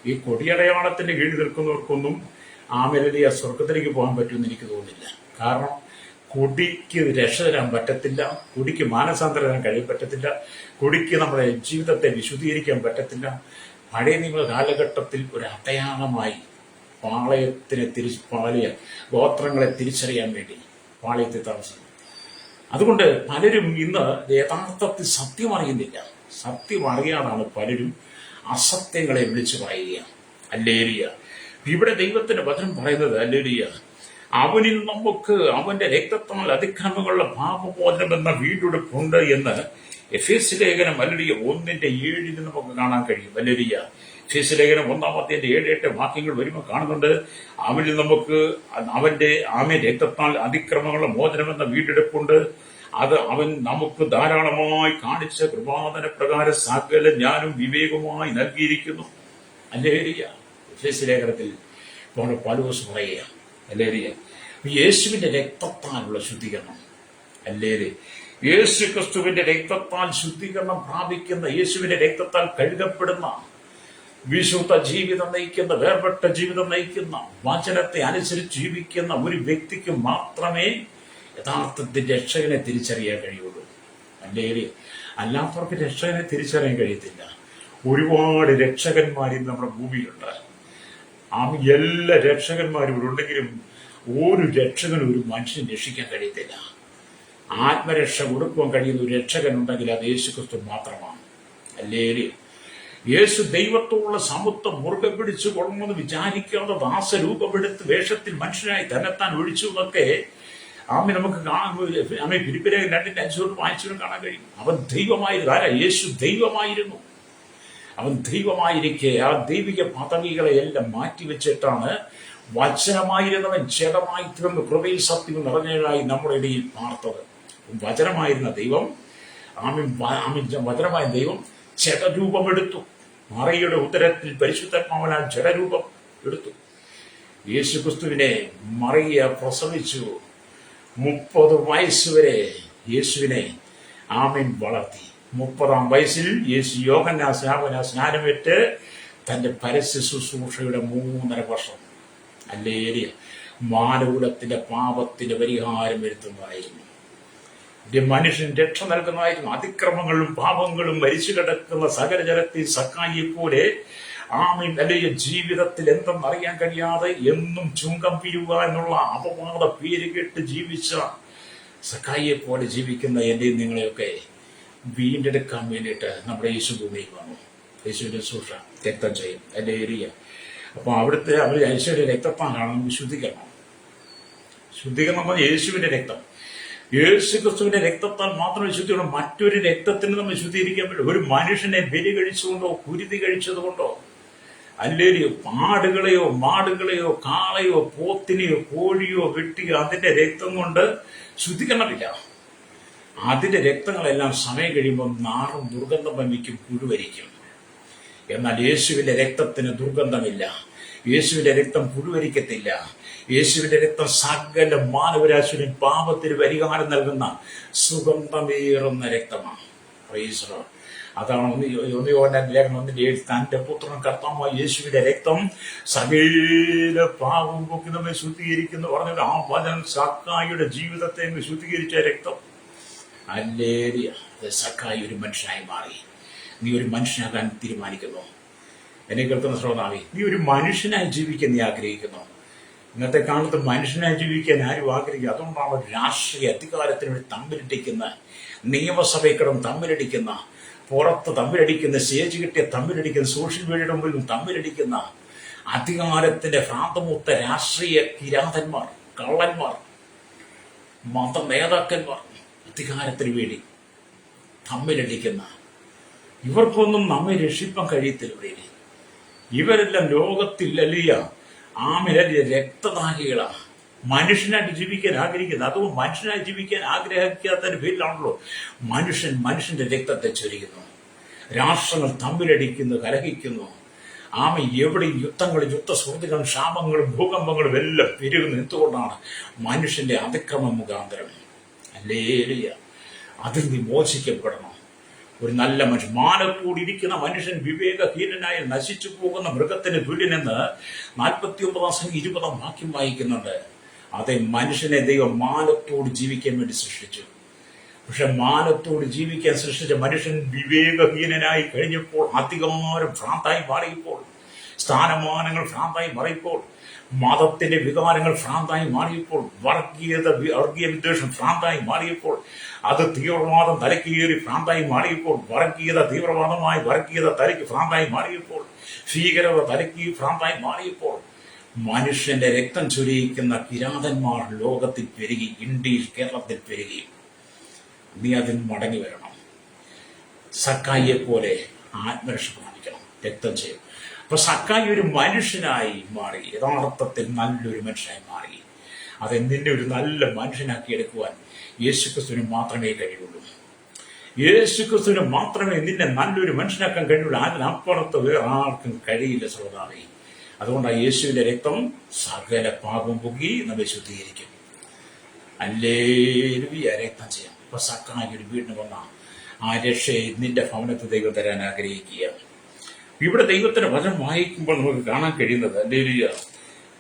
ഈ കൊടിയടയാളത്തിന്റെ കീഴിൽ നിൽക്കുന്നവർക്കൊന്നും ആമേലിയ സ്വർഗത്തിലേക്ക് പോകാൻ പറ്റുമെന്ന് എനിക്ക് തോന്നുന്നില്ല. കാരണം കൊടിക്ക് രക്ഷ തരാൻ പറ്റത്തില്ല, കൊടിക്ക് മാനസാന്തരം തരാൻ പറ്റത്തില്ല, കൊടിക്ക് നമ്മുടെ ജീവിതത്തെ വിശുദ്ധീകരിക്കാൻ പറ്റത്തില്ല. പഴയ നിയമ കാലഘട്ടത്തിൽ ഒരു അടയാളമായി ഗോത്രങ്ങളെ തിരിച്ചറിയാൻ വേണ്ടി പാളയത്തിൽ താമസിക്കുന്നു. അതുകൊണ്ട് പലരും ഇന്ന് യഥാർത്ഥത്തിൽ സത്യം അറിയുന്നില്ല. സത്യം അറിയാതാണ് പലരും അസത്യങ്ങളെ വിളിച്ചു പറയുക. ഹല്ലേലൂയ. ഇവിടെ ദൈവത്തിന്റെ വചനം പറയുന്നത് ഹല്ലേലൂയ, അവനിൽ നമുക്ക് അവന്റെ രക്തത്താൽ അതിക്രമങ്ങളുടെ പാപമോചനം എന്ന വീണ്ടെടുപ്പുണ്ട് എന്ന് എഫേസ്യ ലേഖനം ഹല്ലേലൂയ 1:7 നമുക്ക് കാണാൻ കഴിയും. ഹല്ലേലൂയ. ലേഖനം 1-7 വാക്യങ്ങൾ വരുമ്പോൾ കാണുന്നുണ്ട്, അവനിൽ നമുക്ക് അവന്റെ രക്തത്താൽ അതിക്രമങ്ങളുടെ മോചനമെന്ന വീണ്ടെടുപ്പുണ്ട്. അത് അവൻ നമുക്ക് ധാരാളമായി കാണിച്ച കൃപാദന പ്രകാരം സകല ജ്ഞാനവും വിവേകവുമായി നൽകിയിരിക്കുന്നു. ഹല്ലേലൂയ. ലേഖനത്തിൽ പൗലോസ് പറയുക, ഹല്ലേലൂയ, യേശുവിന്റെ രക്തത്താലുള്ള ശുദ്ധീകരണം. ഹല്ലേലൂയ. യേശു ക്രിസ്തുവിന്റെ രക്തത്താൽ ശുദ്ധീകരണം പ്രാപിക്കുന്ന, യേശുവിന്റെ രക്തത്താൽ കഴുകപ്പെടുന്ന, വിശുദ്ധ ജീവിതം നയിക്കുന്ന, വേർപെട്ട ജീവിതം നയിക്കുന്ന, വചനത്തെ അനുസരിച്ച് ജീവിക്കുന്ന ഒരു വ്യക്തിക്ക് മാത്രമേ യഥാർത്ഥത്തിൽ രക്ഷകനെ തിരിച്ചറിയാൻ കഴിയുള്ളൂ. അല്ലെങ്കിൽ അല്ലാത്തവർക്ക് രക്ഷകനെ തിരിച്ചറിയാൻ കഴിയത്തില്ല. ഒരുപാട് രക്ഷകന്മാർ ഇന്ന് നമ്മുടെ ഭൂമിയിലുണ്ട്. എല്ലാ രക്ഷകന്മാരും ഇവിടെ ഉണ്ടെങ്കിലും ഒരു രക്ഷകനും ഒരു മനുഷ്യൻ രക്ഷിക്കാൻ കഴിയത്തില്ല. ആത്മരക്ഷ കൊടുക്കുവാൻ കഴിയുന്ന ഒരു രക്ഷകൻ ഉണ്ടെങ്കിൽ അത് യേശുക്രിസ്തു മാത്രമാണ്. അല്ലേല് യേശു ദൈവത്തോടുള്ള സമത്വം മുറുകെ പിടിച്ചു കൊള്ളണമെന്ന് വിചാരിക്കാതെ ദാസരൂപമെടുത്ത് വേഷത്തിൽ മനുഷ്യനായി തന്നെത്താൻ ഒഴിച്ചു എന്നൊക്കെ നമുക്ക് ഫിലിപ്പിലെ 2:5 വായിച്ചു കാണാൻ കഴിയും. അവൻ ദൈവമായിരുന്നു. ആരാ? യേശു ദൈവമായിരുന്നു. അവൻ ദൈവമായിരിക്കെ ആ ദൈവിക പദവികളെ എല്ലാം മാറ്റിവെച്ചിട്ടാണ് വചനമായിരുന്നവൻ ജഡമായി തീർന്ന് കൃപയിൽ സത്യം നിറഞ്ഞതായി നമ്മുടെ ഇടയിൽ പാർത്തത്. വചനമായിരുന്ന ദൈവം, വചനമായ ദൈവം ജഡരൂപമെടുത്തു. മറിയയുടെ ഉദരത്തിൽ പരിശുദ്ധാത്മാവിനാൽ ജഡരൂപം എടുത്തു. യേശുക്രിസ്തുവിനെ മറിയ പ്രസവിച്ചു. 30 വയസ്സുവരെ യേശുവിനെ വളർത്തി. 30-ാം വയസ്സിൽ യേശു യോഹന്നാൻ സ്നാനമേറ്റ് തന്റെ പരസ്യ ശുശ്രൂഷയുടെ 3.5 വർഷം ഹല്ലേലൂയ മാനകുലത്തിന്റെ പാപത്തിന്റെ പരിഹാരം വരുത്തുന്നതായിരുന്നു. മനുഷ്യൻ രക്ഷ നൽകുന്നതായിരുന്നു. അതിക്രമങ്ങളും പാപങ്ങളും മരിച്ചു കിടക്കുന്ന സകല ജലത്തിൽ സക്കായിയെ പോലെ അല്ലെങ്കിൽ ജീവിതത്തിൽ എന്തെന്നറിയാൻ കഴിയാതെ എന്നും ചുങ്കം പിരിയുക എന്നുള്ള അപവാദ പേര് കേട്ട് ജീവിച്ച സക്കായിയെ പോലെ ജീവിക്കുന്ന എന്റെയും നിങ്ങളെയൊക്കെ വീണ്ടെടുക്കാൻ വേണ്ടിയിട്ട് നമ്മുടെ യേശു ഭൂമിയിൽ വന്നു. യേശുവിന്റെ ശുശ്രൂഷ രക്തം ചെയ്യും എന്റെ ഏരിയ. അപ്പൊ അവിടുത്തെ യേശുവിന്റെ രക്തത്താലാണ് നമുക്ക് ശുദ്ധീകരണം. ശുദ്ധീകരണം യേശുവിന്റെ രക്തം, യേശു ക്രിസ്തുവിന്റെ രക്തത്താൽ മാത്രമേ ശുദ്ധീകരണം. മറ്റൊരു രക്തത്തിന് നമ്മൾ ശുദ്ധീകരിക്കാൻ പറ്റില്ല. ഒരു മനുഷ്യനെ ബലി കഴിച്ചുകൊണ്ടോ കുരുതി കഴിച്ചത് കൊണ്ടോ അല്ലെങ്കിൽ ആടുകളെയോ മാടുകളെയോ കാളയോ പോത്തിനെയോ കോഴിയോ വെട്ടിയോ അതിന്റെ രക്തം കൊണ്ട് ശുദ്ധീകരണമില്ല. അതിന്റെ രക്തങ്ങളെല്ലാം സമയം കഴിയുമ്പോൾ നാറും, ദുർഗന്ധം വമിക്കും, പുഴുവരിക്കും. എന്നാൽ യേശുവിന്റെ രക്തത്തിന് ദുർഗന്ധമില്ല. യേശുവിന്റെ രക്തം പുഴുവരിക്കത്തില്ല. യേശുവിന്റെ രക്തം സകല മാനവരാശിയും പാപത്തിന് പരിഹാരം നൽകുന്ന സുഗന്ധമേറുന്ന രക്തമാണ്. അതാണ് 1 യോഹന്നാൻ ലേഖനം 1:7 തന്റെ പുത്രൻ കർത്താവായ യേശുവിന്റെ രക്തം സകല പാപവും പൊക്കി നമ്മെ ശുദ്ധീകരിക്കുന്നു പറഞ്ഞത്. ആ വചനം സക്കായിയുടെ ജീവിതത്തെ ശുദ്ധീകരിച്ച രക്തം. ഹല്ലേലൂയ. സക്കായി ഒരു മനുഷ്യനായി മാറി. നീ ഒരു മനുഷ്യനാകാൻ തീരുമാനിക്കുന്നു. എന്നെ കേൾക്കുന്ന ശ്രോതാവേ, നീ ഒരു മനുഷ്യനായി ജീവിക്കാൻ നീ ആഗ്രഹിക്കുന്നു. ഇന്നത്തെ കാലത്ത് മനുഷ്യനായി ജീവിക്കാൻ ആരും ആഗ്രഹിക്കുക. അതുകൊണ്ടാണ് രാഷ്ട്രീയ അധികാരത്തിന് വേണ്ടി തമ്മിലടിക്കുന്ന, നിയമസഭയ്ക്കിടം തമ്മിലടിക്കുന്ന, പുറത്ത് തമ്മിലടിക്കുന്ന, സ്റ്റേജ് കിട്ടിയ തമ്മിലടിക്കുന്ന, സോഷ്യൽ മീഡിയയുടെ മുമ്പിൽ തമ്മിലടിക്കുന്ന അധികാരത്തിന്റെ ഭ്രാന്തമൂത്ത രാഷ്ട്രീയ കിരാതന്മാർ, കള്ളന്മാർ, മത നേതാക്കന്മാർ അധികാരത്തിന് വേണ്ടി തമ്മിലടിക്കുന്ന ഇവർക്കൊന്നും നമ്മെ രക്ഷിപ്പാൻ കഴിയത്തില്ല. ഇവരെല്ലാം ലോകത്തിൽ അല്ലിയ രക്തദാഹികളാണ്. മനുഷ്യനായിട്ട് ജീവിക്കാൻ ആഗ്രഹിക്കുന്നത്. അതും മനുഷ്യനായി ജീവിക്കാൻ ആഗ്രഹിക്കാത്തതിന്റെ പേരിലാണല്ലോ മനുഷ്യന്റെ രക്തത്തെ ചൊരിയുന്നു. രാഷ്ട്രങ്ങൾ തമ്മിലടിക്കുന്നു, കലഹിക്കുന്നു. എവിടെ യുദ്ധങ്ങളും യുദ്ധസുഹൃത്തുക്കളും ക്ഷാമങ്ങളും ഭൂകമ്പങ്ങളും എല്ലാം പെരുകുന്നു. എന്തുകൊണ്ടാണ്? മനുഷ്യന്റെ അതിക്രമം മുഖാന്തരം. ഹല്ലേലൂയ. അതിൽ നീ മോചിക്കപ്പെടണം. ഒരു നല്ല മനുഷ്യൻ, മാനത്തോടിരിക്കുന്ന മനുഷ്യൻ വിവേകഹീനനായി നശിച്ചു പോകുന്ന മൃഗത്തിന് തുല്യനെന്ന് 49-20 വാക്യം വായിക്കുന്നുണ്ട്. അതെ, മനുഷ്യനെ ദൈവം മാനത്തോട് ജീവിക്കാൻ വേണ്ടി സൃഷ്ടിച്ചു. പക്ഷെ മാനത്തോട് ജീവിക്കാൻ സൃഷ്ടിച്ച മനുഷ്യൻ വിവേകഹീനനായി കഴിഞ്ഞപ്പോൾ, അധികാരം ഭ്രാന്തായി മാറിയപ്പോൾ, സ്ഥാനമാനങ്ങൾ ഭ്രാന്തായി മാറിയപ്പോൾ, മതത്തിന്റെ വികാരങ്ങൾ ഭ്രാന്തായി മാറിയപ്പോൾ, വർഗീയ വിദ്വേഷം ഭ്രാന്തായി മാറിയപ്പോൾ, അത് തീവ്രവാദം തലക്കേറി ഭ്രാന്തായി മാറിയപ്പോൾ, വർഗീയത തീവ്രവാദമായി വർഗീയത തലയ്ക്ക് ഭ്രാന്തായി മാറിയപ്പോൾ, ഭീകരത തലയ്ക്ക് ഭ്രാന്തായി മാറിയപ്പോൾ, മനുഷ്യന്റെ രക്തം ചൊരിയിക്കുന്ന കിരാതന്മാർ ലോകത്തിൽ പെരുകി, ഇന്ത്യയിൽ കേരളത്തിൽ പെരുകി. നീ അതിന് മടങ്ങി വരണം. സക്കായിയെ പോലെ ആത്മരക്ഷ പ്രാപിക്കണം. രക്തം ചെയ്യും. അപ്പൊ സക്കായി ഒരു മനുഷ്യനായി മാറി, യഥാർത്ഥത്തിൽ നല്ലൊരു മനുഷ്യനായി മാറി. അതെന്തിന്റെ ഒരു നല്ല മനുഷ്യനാക്കി എടുക്കുവാൻ യേശുക്രിസ്തുവിന് മാത്രമേ കഴിയുള്ളൂ. യേശുക്രിസ്തുവിന് മാത്രമേ നിന്നെ നല്ലൊരു മനുഷ്യനാക്കാൻ കഴിയുള്ളൂ. അതിനപ്പുറത്ത് വേറെ ആർക്കും കഴിയില്ല ശ്രോതാവേ. അതുകൊണ്ടാണ് യേശുവിന്റെ രക്തം സകല പാപം പൊക്കി നമ്മെ ശുദ്ധീകരിക്കും. ഹല്ലേലൂയ, രക്തം ചെയ്യാം. ഇപ്പൊ സക്കായി ഒരു വീടിന് വന്ന ആ രക്ഷയെ നിന്റെ ഭവനത്തിൽ ദൈവം തരാൻ ആഗ്രഹിക്കുക. ഇവിടെ ദൈവത്തിന്റെ വചനം വായിക്കുമ്പോൾ നമുക്ക് കാണാൻ കഴിയുന്നത്, ഹല്ലേലൂയ,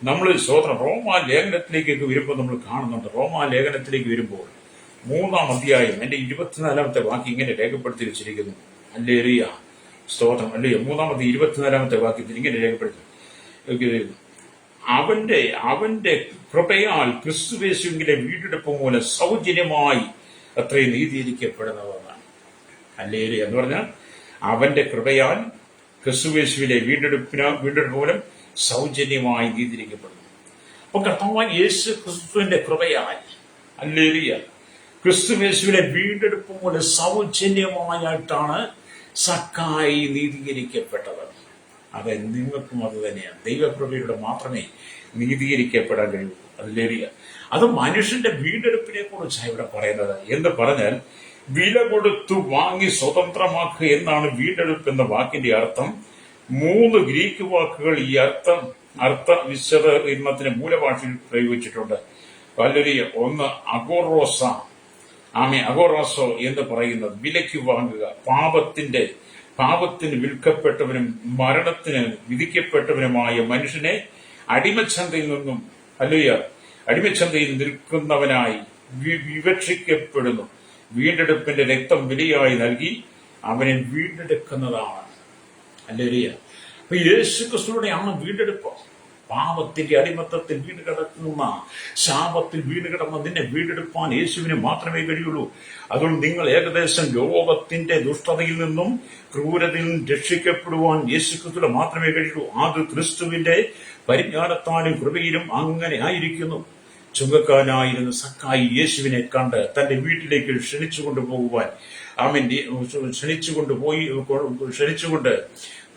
നമ്മൾ സ്വതന്ത്രം റോമാ ലേഖനത്തിലേക്കൊക്കെ വരുമ്പോൾ നമ്മൾ കാണുന്നുണ്ട്. റോമാ ലേഖനത്തിലേക്ക് വരുമ്പോൾ 3-ാം അധ്യായം എന്റെ 24-ാമത്തെ വാക്യം ഇങ്ങനെ രേഖപ്പെടുത്തി വെച്ചിരിക്കുന്നു. ഹല്ലേലൂയ, സ്തോത്രം. അല്ലയോ, 3-ാമത്തെ 24-ാമത്തെ വാക്യത്തിൽ ഇങ്ങനെ രേഖപ്പെടുത്തി, അവന്റെ കൃപയാൽ ക്രിസ്തുയേശുവിന്റെ വീണ്ടെടുപ്പ് മൂലം സൗജന്യമായി അത്രയും നീതീകരിക്കപ്പെടുന്നതാണ്. ഹല്ലേലൂയ എന്ന് പറഞ്ഞാൽ അവന്റെ കൃപയാൽ ക്രിസ്തുയേശുവിലെ വീണ്ടെടുപ്പ് മൂലം സൗജന്യമായി നീതീകരിക്കപ്പെടുന്നു. അപ്പൊ കർത്താവായ യേശു ക്രിസ്തുവിന്റെ കൃപയാൽ, ഹല്ലേലൂയ, ക്രിസ്തുയേശുവിലെ വീണ്ടെടുപ്പ് മൂലം സൗജന്യമായിട്ടാണ് സക്കായി നീതീകരിക്കപ്പെട്ടത്. അത് നിങ്ങൾക്കും അത് തന്നെയാണ്. ദൈവകൃപയിലൂടെ മാത്രമേ നീതീകരിക്കപ്പെടാൻ കഴിയൂ. ഹല്ലേലൂയ. അത് മനുഷ്യന്റെ വീണ്ടെടുപ്പിനെ കുറിച്ചാണ് ഇവിടെ പറയുന്നത്. എന്ന് പറഞ്ഞാൽ വില കൊടുത്തു വാങ്ങി സ്വതന്ത്രമാക്കുക എന്നാണ് വീണ്ടെടുപ്പ് എന്ന വാക്കിന്റെ അർത്ഥം. 3 ഗ്രീക്ക് വാക്കുകൾ ഈ അർത്ഥ വിശദീകരണത്തിന് മൂലഭാഷയിൽ പ്രയോഗിച്ചിട്ടുണ്ട്. ഹല്ലേലൂയ. ഒന്ന് അഗോറോസ, അഗോറാസോ എന്ന് പറയുന്നത് വിലയ്ക്ക് വാങ്ങുക, പാപത്തിന് വിൽക്കപ്പെട്ടവനും മരണത്തിന് വിധിക്കപ്പെട്ടവനുമായ മനുഷ്യനെ അടിമച്ചന്തയിൽ നിന്നും, ഹല്ലേലൂയ, അടിമച്ചന്തയിൽ നിൽക്കുന്നവനായി വിവക്ഷിക്കപ്പെടുന്നു. വീണ്ടെടുപ്പിന്റെ രക്തം വിലയായി നൽകി അവനെ വീണ്ടെടുക്കുന്നതാണ്. ഹല്ലേലൂയ. അപ്പൊ യേശു ക്രിസ്തുവിനെയാണ് വീണ്ടെടുപ്പ്. പാപത്തിന്റെ അടിമത്തത്തിൽ വീണ് കിടക്കുന്ന, ശാപത്തിൽ വീണ് കിടന്ന നിന്നെ വീണ്ടെടുപ്പാൻ യേശുവിന് മാത്രമേ കഴിയുള്ളൂ. അതുകൊണ്ട് നിങ്ങൾ ഏകദേശം ലോകത്തിന്റെ ദുഷ്ടതയിൽ നിന്നും ക്രൂരതയിൽ നിന്നും രക്ഷിക്കപ്പെടുവാൻ യേശു ക്രിസ്തുവിന് മാത്രമേ കഴിയുള്ളൂ. അത് ക്രിസ്തുവിന്റെ പരിജ്ഞാനത്താലും കൃപയിലും അങ്ങനെ ആയിരിക്കുന്നു. ചുങ്കക്കാരനായിരുന്ന സക്കായി യേശുവിനെ കണ്ട് തന്റെ വീട്ടിലേക്ക് ക്ഷണിച്ചുകൊണ്ട്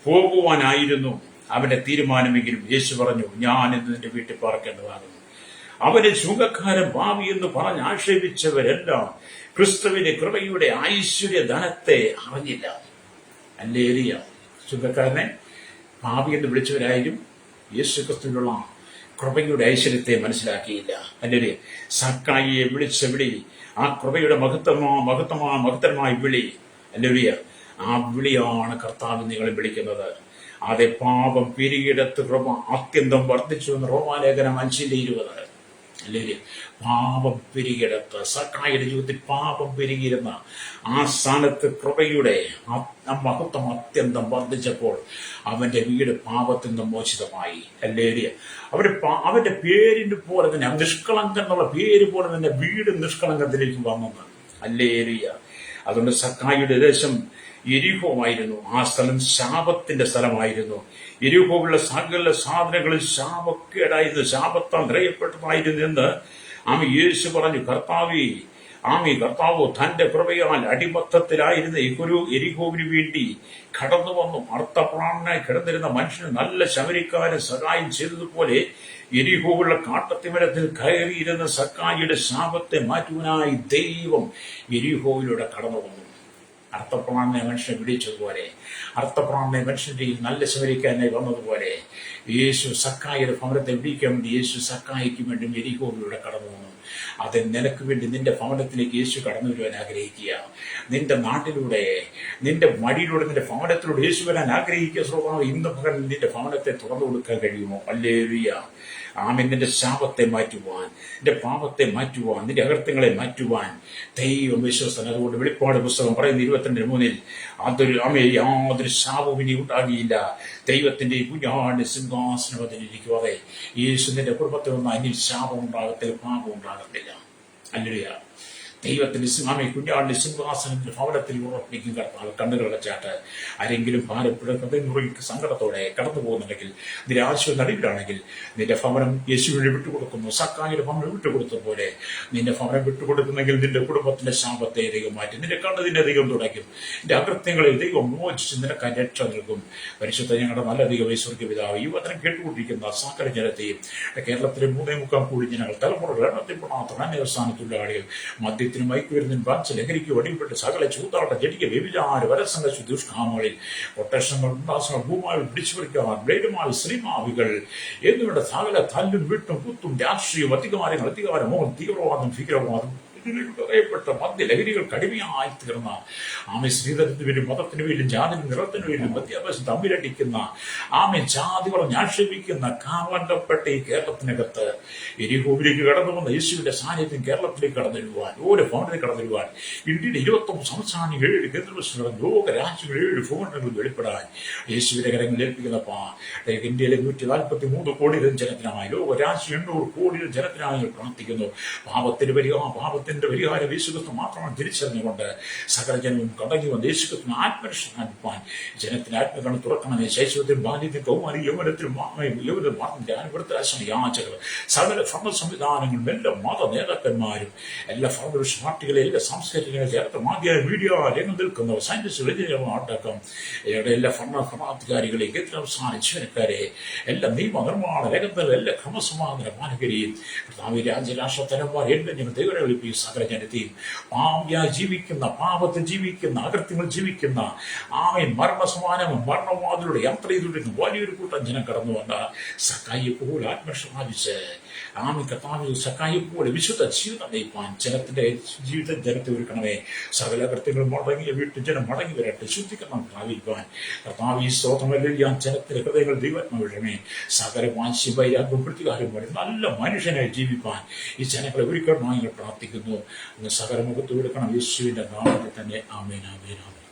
പോകുവാനായിരുന്നു അവന്റെ തീരുമാനമെങ്കിലും യേശു പറഞ്ഞു, ഞാൻ ഇന്ന് നിന്റെ വീട്ടിൽ പാർക്കേണ്ടതാകുന്നു. അവനെ ചുങ്കക്കാരൻ പാപി എന്ന് പറഞ്ഞ് ആക്ഷേപിച്ചവരെല്ലാം ക്രിസ്തുവിന്റെ കൃപയുടെ ഐശ്വര്യ ധനത്തെ അറിഞ്ഞില്ല. ഹല്ലേലൂയ. ചുങ്കക്കാരനെ പാപി എന്ന് വിളിച്ചവരായാലും യേശു ക്രിസ്തുവിനുള്ള കൃപയുടെ ഐശ്വര്യത്തെ മനസ്സിലാക്കിയില്ല. ഹല്ലേലൂയ. സക്കായിയെ വിളിച്ച വിളി, ആ കൃപയുടെ മഹത്തരമായ വിളി, ഹല്ലേലൂയ, ആ വിളിയാണ് കർത്താവ് നിങ്ങളെ വിളിക്കുന്നത്. അതെ, പാപം പെരുകിയിടത്ത് കൃപ അത്യന്തം വർദ്ധിച്ചു എന്ന് റോമാലേഖനം 5:20. ഹല്ലേലൂയ. പാപം പെരുകിയിടത്ത്, സക്കായിയുടെ ജീവിതത്തിൽ പാപം പെരുകിയിരുന്ന ആ സ്ഥാനത്ത് കൃപയുടെ മഹത്വം അത്യന്തം വർദ്ധിച്ചപ്പോൾ അവന്റെ വീട് പാപത്തിൽ നിന്ന് മോചിതമായി. ഹല്ലേലൂയ. അവന്റെ പേരിന് പോലെ തന്നെ, നിഷ്കളങ്കം എന്നുള്ള പേര് പോലെ തന്നെ വീട് നിഷ്കളങ്കത്തിലേക്ക് വന്നു. ഹല്ലേലൂയ. അതുകൊണ്ട് സക്കായിയുടെ ദേശം യെരിഹോവായിരുന്നു. ആ സ്ഥലം ശാപത്തിന്റെ സ്ഥലമായിരുന്നു. യെരിഹോവുള്ള സകല സാധനങ്ങളിൽ ശാപക്കേടായിരുന്നു, ശാപത്താൽ നിറയപ്പെട്ടതായിരുന്നു എന്ന് യേശു പറഞ്ഞു. കർത്താവ് തന്റെ കൃപയാൽ അടിമത്തത്തിലായിരുന്ന യെരിഹോവിന് വേണ്ടി കടന്നു വന്നു. അർത്ഥപ്രാണനായി കിടന്നിരുന്ന മനുഷ്യന് നല്ല ശമരിക്കാരൻ സഹായം ചെയ്തതുപോലെ യെരിഹോവുള്ള കാട്ടത്തിമരത്തിൽ കയറിയിരുന്ന സക്കായിയുടെ ശാപത്തെ മാറ്റുവാനായി ദൈവം യെരിഹോവിലൂടെ കടന്നു വന്നു. അർത്ഥപ്രാണനെ മനുഷ്യനെ വിളിച്ചതുപോലെ, അർത്ഥപ്രാണനെ മനുഷ്യന്റെ നല്ല ശമരിക്കാരനായി വന്നതുപോലെ യേശു സക്കായിയുടെ ഭവനത്തെ വിളിക്കാൻ വേണ്ടി യേശു സക്കായിക്ക് വേണ്ടി യെരിഹോവിലൂടെ കടന്നു വന്നു. അത് നിനക്ക് വേണ്ടി നിന്റെ ഭവനത്തിലേക്ക് യേശു കടന്നു വരുവാൻ ആഗ്രഹിക്കുക. നിന്റെ നാട്ടിലൂടെ, നിന്റെ വഴിയിലൂടെ, നിന്റെ ഭവനത്തിലൂടെ യേശു വരാൻ ആഗ്രഹിക്കുക. സ്വഭാവം ഇന്ന് പകൽ നിന്റെ ഭവനത്തെ തുറന്നു കൊടുക്കാൻ കഴിയുമോ? ഹല്ലേലൂയ. നിന്റെ ശാപത്തെ മാറ്റുവാൻ, നിന്റെ പാപത്തെ മാറ്റുവാൻ, നിന്റെ അകൃത്യങ്ങളെ മാറ്റുവാൻ ദൈവം വിശ്വസ്തൻ. അതുകൊണ്ട് വെളിപ്പാട് പുസ്തകം പറയുന്ന 22:3 യാതൊരു ശാപവും ഇനി ഉണ്ടാകിയില്ല. ദൈവത്തിന്റെ കുഞ്ഞാട് സിംഹാസനം അതിലിരിക്കുവാതെ യേശു നിന്റെ കുടുംബത്തിൽ ഒന്നും ഇനി ശാപം ഉണ്ടാകത്തില്ല, പാപം ഉണ്ടാകത്തില്ല. ഹല്ലേലൂയ. ദൈവത്തിന്റെ ആമേ കുഞ്ഞാടിന്റെ സിംഹാസനത്തിൽ ഭവനത്തിൽ ഉറപ്പിക്കും കർത്താവ്. കണ്ണുകൾ അടച്ചാട്ട് ആരെങ്കിലും ഭാരപ്പെടുന്ന ഹൃദയം മുറുകി സങ്കടത്തോടെ കടന്നു പോകുന്നുണ്ടെങ്കിൽ, നിരാശ നടുവിലാണെങ്കിൽ നിന്റെ ഭവനം യേശുവിനെ വിട്ടുകൊടുക്കുന്നു. സക്കായിയുടെ ഭവനം വിട്ടുകൊടുത്തതുപോലെ നിന്റെ ഭവനം വിട്ടുകൊടുക്കുന്നെങ്കിൽ നിന്റെ കുടുംബത്തിന്റെ ശാപത്തെ ദൈവം മാറ്റി, നിന്റെ കണ്ണതിന്റെ ദൈവം തുടയ്ക്കും, നിന്റെ അകൃത്യങ്ങളിൽ ദൈവം മോചിച്ച് നിനക്ക് രക്ഷ നൽകും. പരിശുദ്ധ ഞങ്ങളുടെ നല്ല ദൈവമേ സ്വർഗ്ഗ പിതാവ്, ഈ വചനം കേട്ടുകൊണ്ടിരിക്കുന്ന സകല ജനത്തെയും, കേരളത്തിലെ 3.25 കോടി ജനങ്ങൾ, തലമുറകൾ എണ്ണത്തിൽപ്പെടാത്ത അന്യസ്ഥാനത്തുള്ള ആളുകൾ, മദ്യത്തിനും മയക്കുമരുന്നിനും ബാധിച്ച് ലഹരിക്ക് വടിപ്പെട്ട് സകല ചൂതാട്ട ജടിക വ്യഭിചാര വരസംഘ ദുഷ്കാമങ്ങളിൽ കൊട്ടേഷങ്ങൾ ഉല്ലാസങ്ങൾ ഭൂമാവിൽ പിടിച്ചുപറിക്കാൻ ബ്ലേഡുമാൽ ശ്രീമാവികൾ എന്നിവരുടെ സകല തല്ലും വിട്ടും കുത്തും രാഷ്ട്രീയം അധികാരമോ തീവ്രവാദം ഭീകരവാദം പ്പെട്ട മദ്യലഹരികൾ കടുമയായി തീർന്ന ആമെ സ്ത്രീധനത്തിന് വേണ്ടി മതത്തിന് വേണ്ടി ജാതി നിറത്തിന് വേണ്ടി മദ്യാഭ്യാസം തമ്മിലടിക്കുന്ന ആമെ ജാതികളെ ആക്ഷേപിക്കുന്ന കാവണ്ടപ്പെട്ട ഈ കേരളത്തിനകത്ത് എരിഹോവിലേക്ക് കടന്നു വന്ന യേശുവിന്റെ സാന്നിധ്യം കേരളത്തിലേക്ക് കടന്നു വരുവാൻ, ഓരോ ഭവനത്തിൽ കടന്നു വരുവാൻ, ഇന്ത്യയുടെ 29 സംസ്ഥാനങ്ങൾ 7 കേന്ദ്രഭരണ ലോക രാജ്യങ്ങൾ 7 ഭൂഖണ്ഡങ്ങൾ വെളിപ്പെടാൻ യേശുവിന്റെ കരങ്ങളിൽ ഏൽപ്പിക്കുന്ന ഇന്ത്യയിലെ 143 കോടി ജനത്തിനായി, ലോക രാജ്യം 800 കോടി ജനത്തിനായി പ്രാർത്ഥിക്കുന്നു. പാപത്തിന്റെ പരിഹാരം യേശുക്രിസ്തു മാത്രമാണ് തിരിച്ചറിഞ്ഞുകൊണ്ട് സകല ജനവും കടങ്ങി വന്ന് യേശുക്രിസ്തു ആത്മരക്ഷാൻ ജനത്തിന് ആത്മകണ്ണ് തുറക്കണമേ. ശൈശവത്തിലും ബാല്യത്തിലും കൗമാരി യൗവനത്തിലും യാചകർ, സകല ഭരണ സംവിധാനങ്ങളും, എല്ലാ മത നേതാക്കന്മാരും, എല്ലാ ഫൗണ്ടേഷൻ പാർട്ടികളെ, എല്ലാ സാംസ്കാരിക ചേർത്ത് മാധ്യമ മീഡിയ രംഗം നിൽക്കുന്നവർ, സയന്റിസ്റ്റുകൾ അടക്കം എല്ലാ ഭരണാധികാരികളെ, കേന്ദ്രസ്ഥാന ജീവനക്കാരെ, എല്ലാ നിയമനിർമ്മാണ രംഗത്തുള്ള എല്ലാ ക്രമസമാധാന പാലകരെയും രാജ്യരാഷ്ട്ര തലന്മാർ എല്ലാം ഞങ്ങൾ ദൈവം സകല ജനത്തെയും ജീവിക്കുന്ന, പാപത്തിൽ ജീവിക്കുന്ന, അകൃത്യങ്ങൾ ജീവിക്കുന്ന, ആമേൻ മരണസമാനവും മരണവാദിലൂടെ യാത്ര ചെയ്തുകൊണ്ടിരിക്കുന്ന വലിയൊരു കൂട്ടം ജനം കടന്നു വന്ന സക്കായിയെ പോലെ ആത്മശ്രമാദിച്ച് ആമി കർത്താവിൽ സക്കായിയെ പോലെ വിശുദ്ധ ജീവിതം നയിപ്പാൻ ജനത്തെ ഒരുക്കണമേ. സകല കൃത്യങ്ങൾ മടങ്ങിയ വീട്ടിൽ ജനം മടങ്ങി വരട്ടെ, ശുദ്ധീകരണം പ്രാപിക്കുവാൻ കർത്താവ് ഈ സ്തോത്രമെല്ലാം ജനത്തിന്റെ ഹൃദയങ്ങൾ ദൈവാത്മ വിടമേ. സകല വാശി വൈരാഗ്യം പ്രതികാരം വഴി നല്ല മനുഷ്യനായി ജീവിപ്പാൻ ഈ ജനങ്ങളെ ഒരുക്കണമായി പ്രാർത്ഥിക്കുന്നു. സകല മുഖത്ത് കൊടുക്കണം യേശുവിന്റെ നാമത്തിൽ തന്നെ. ആമേൻ ആമേൻ ആമേൻ.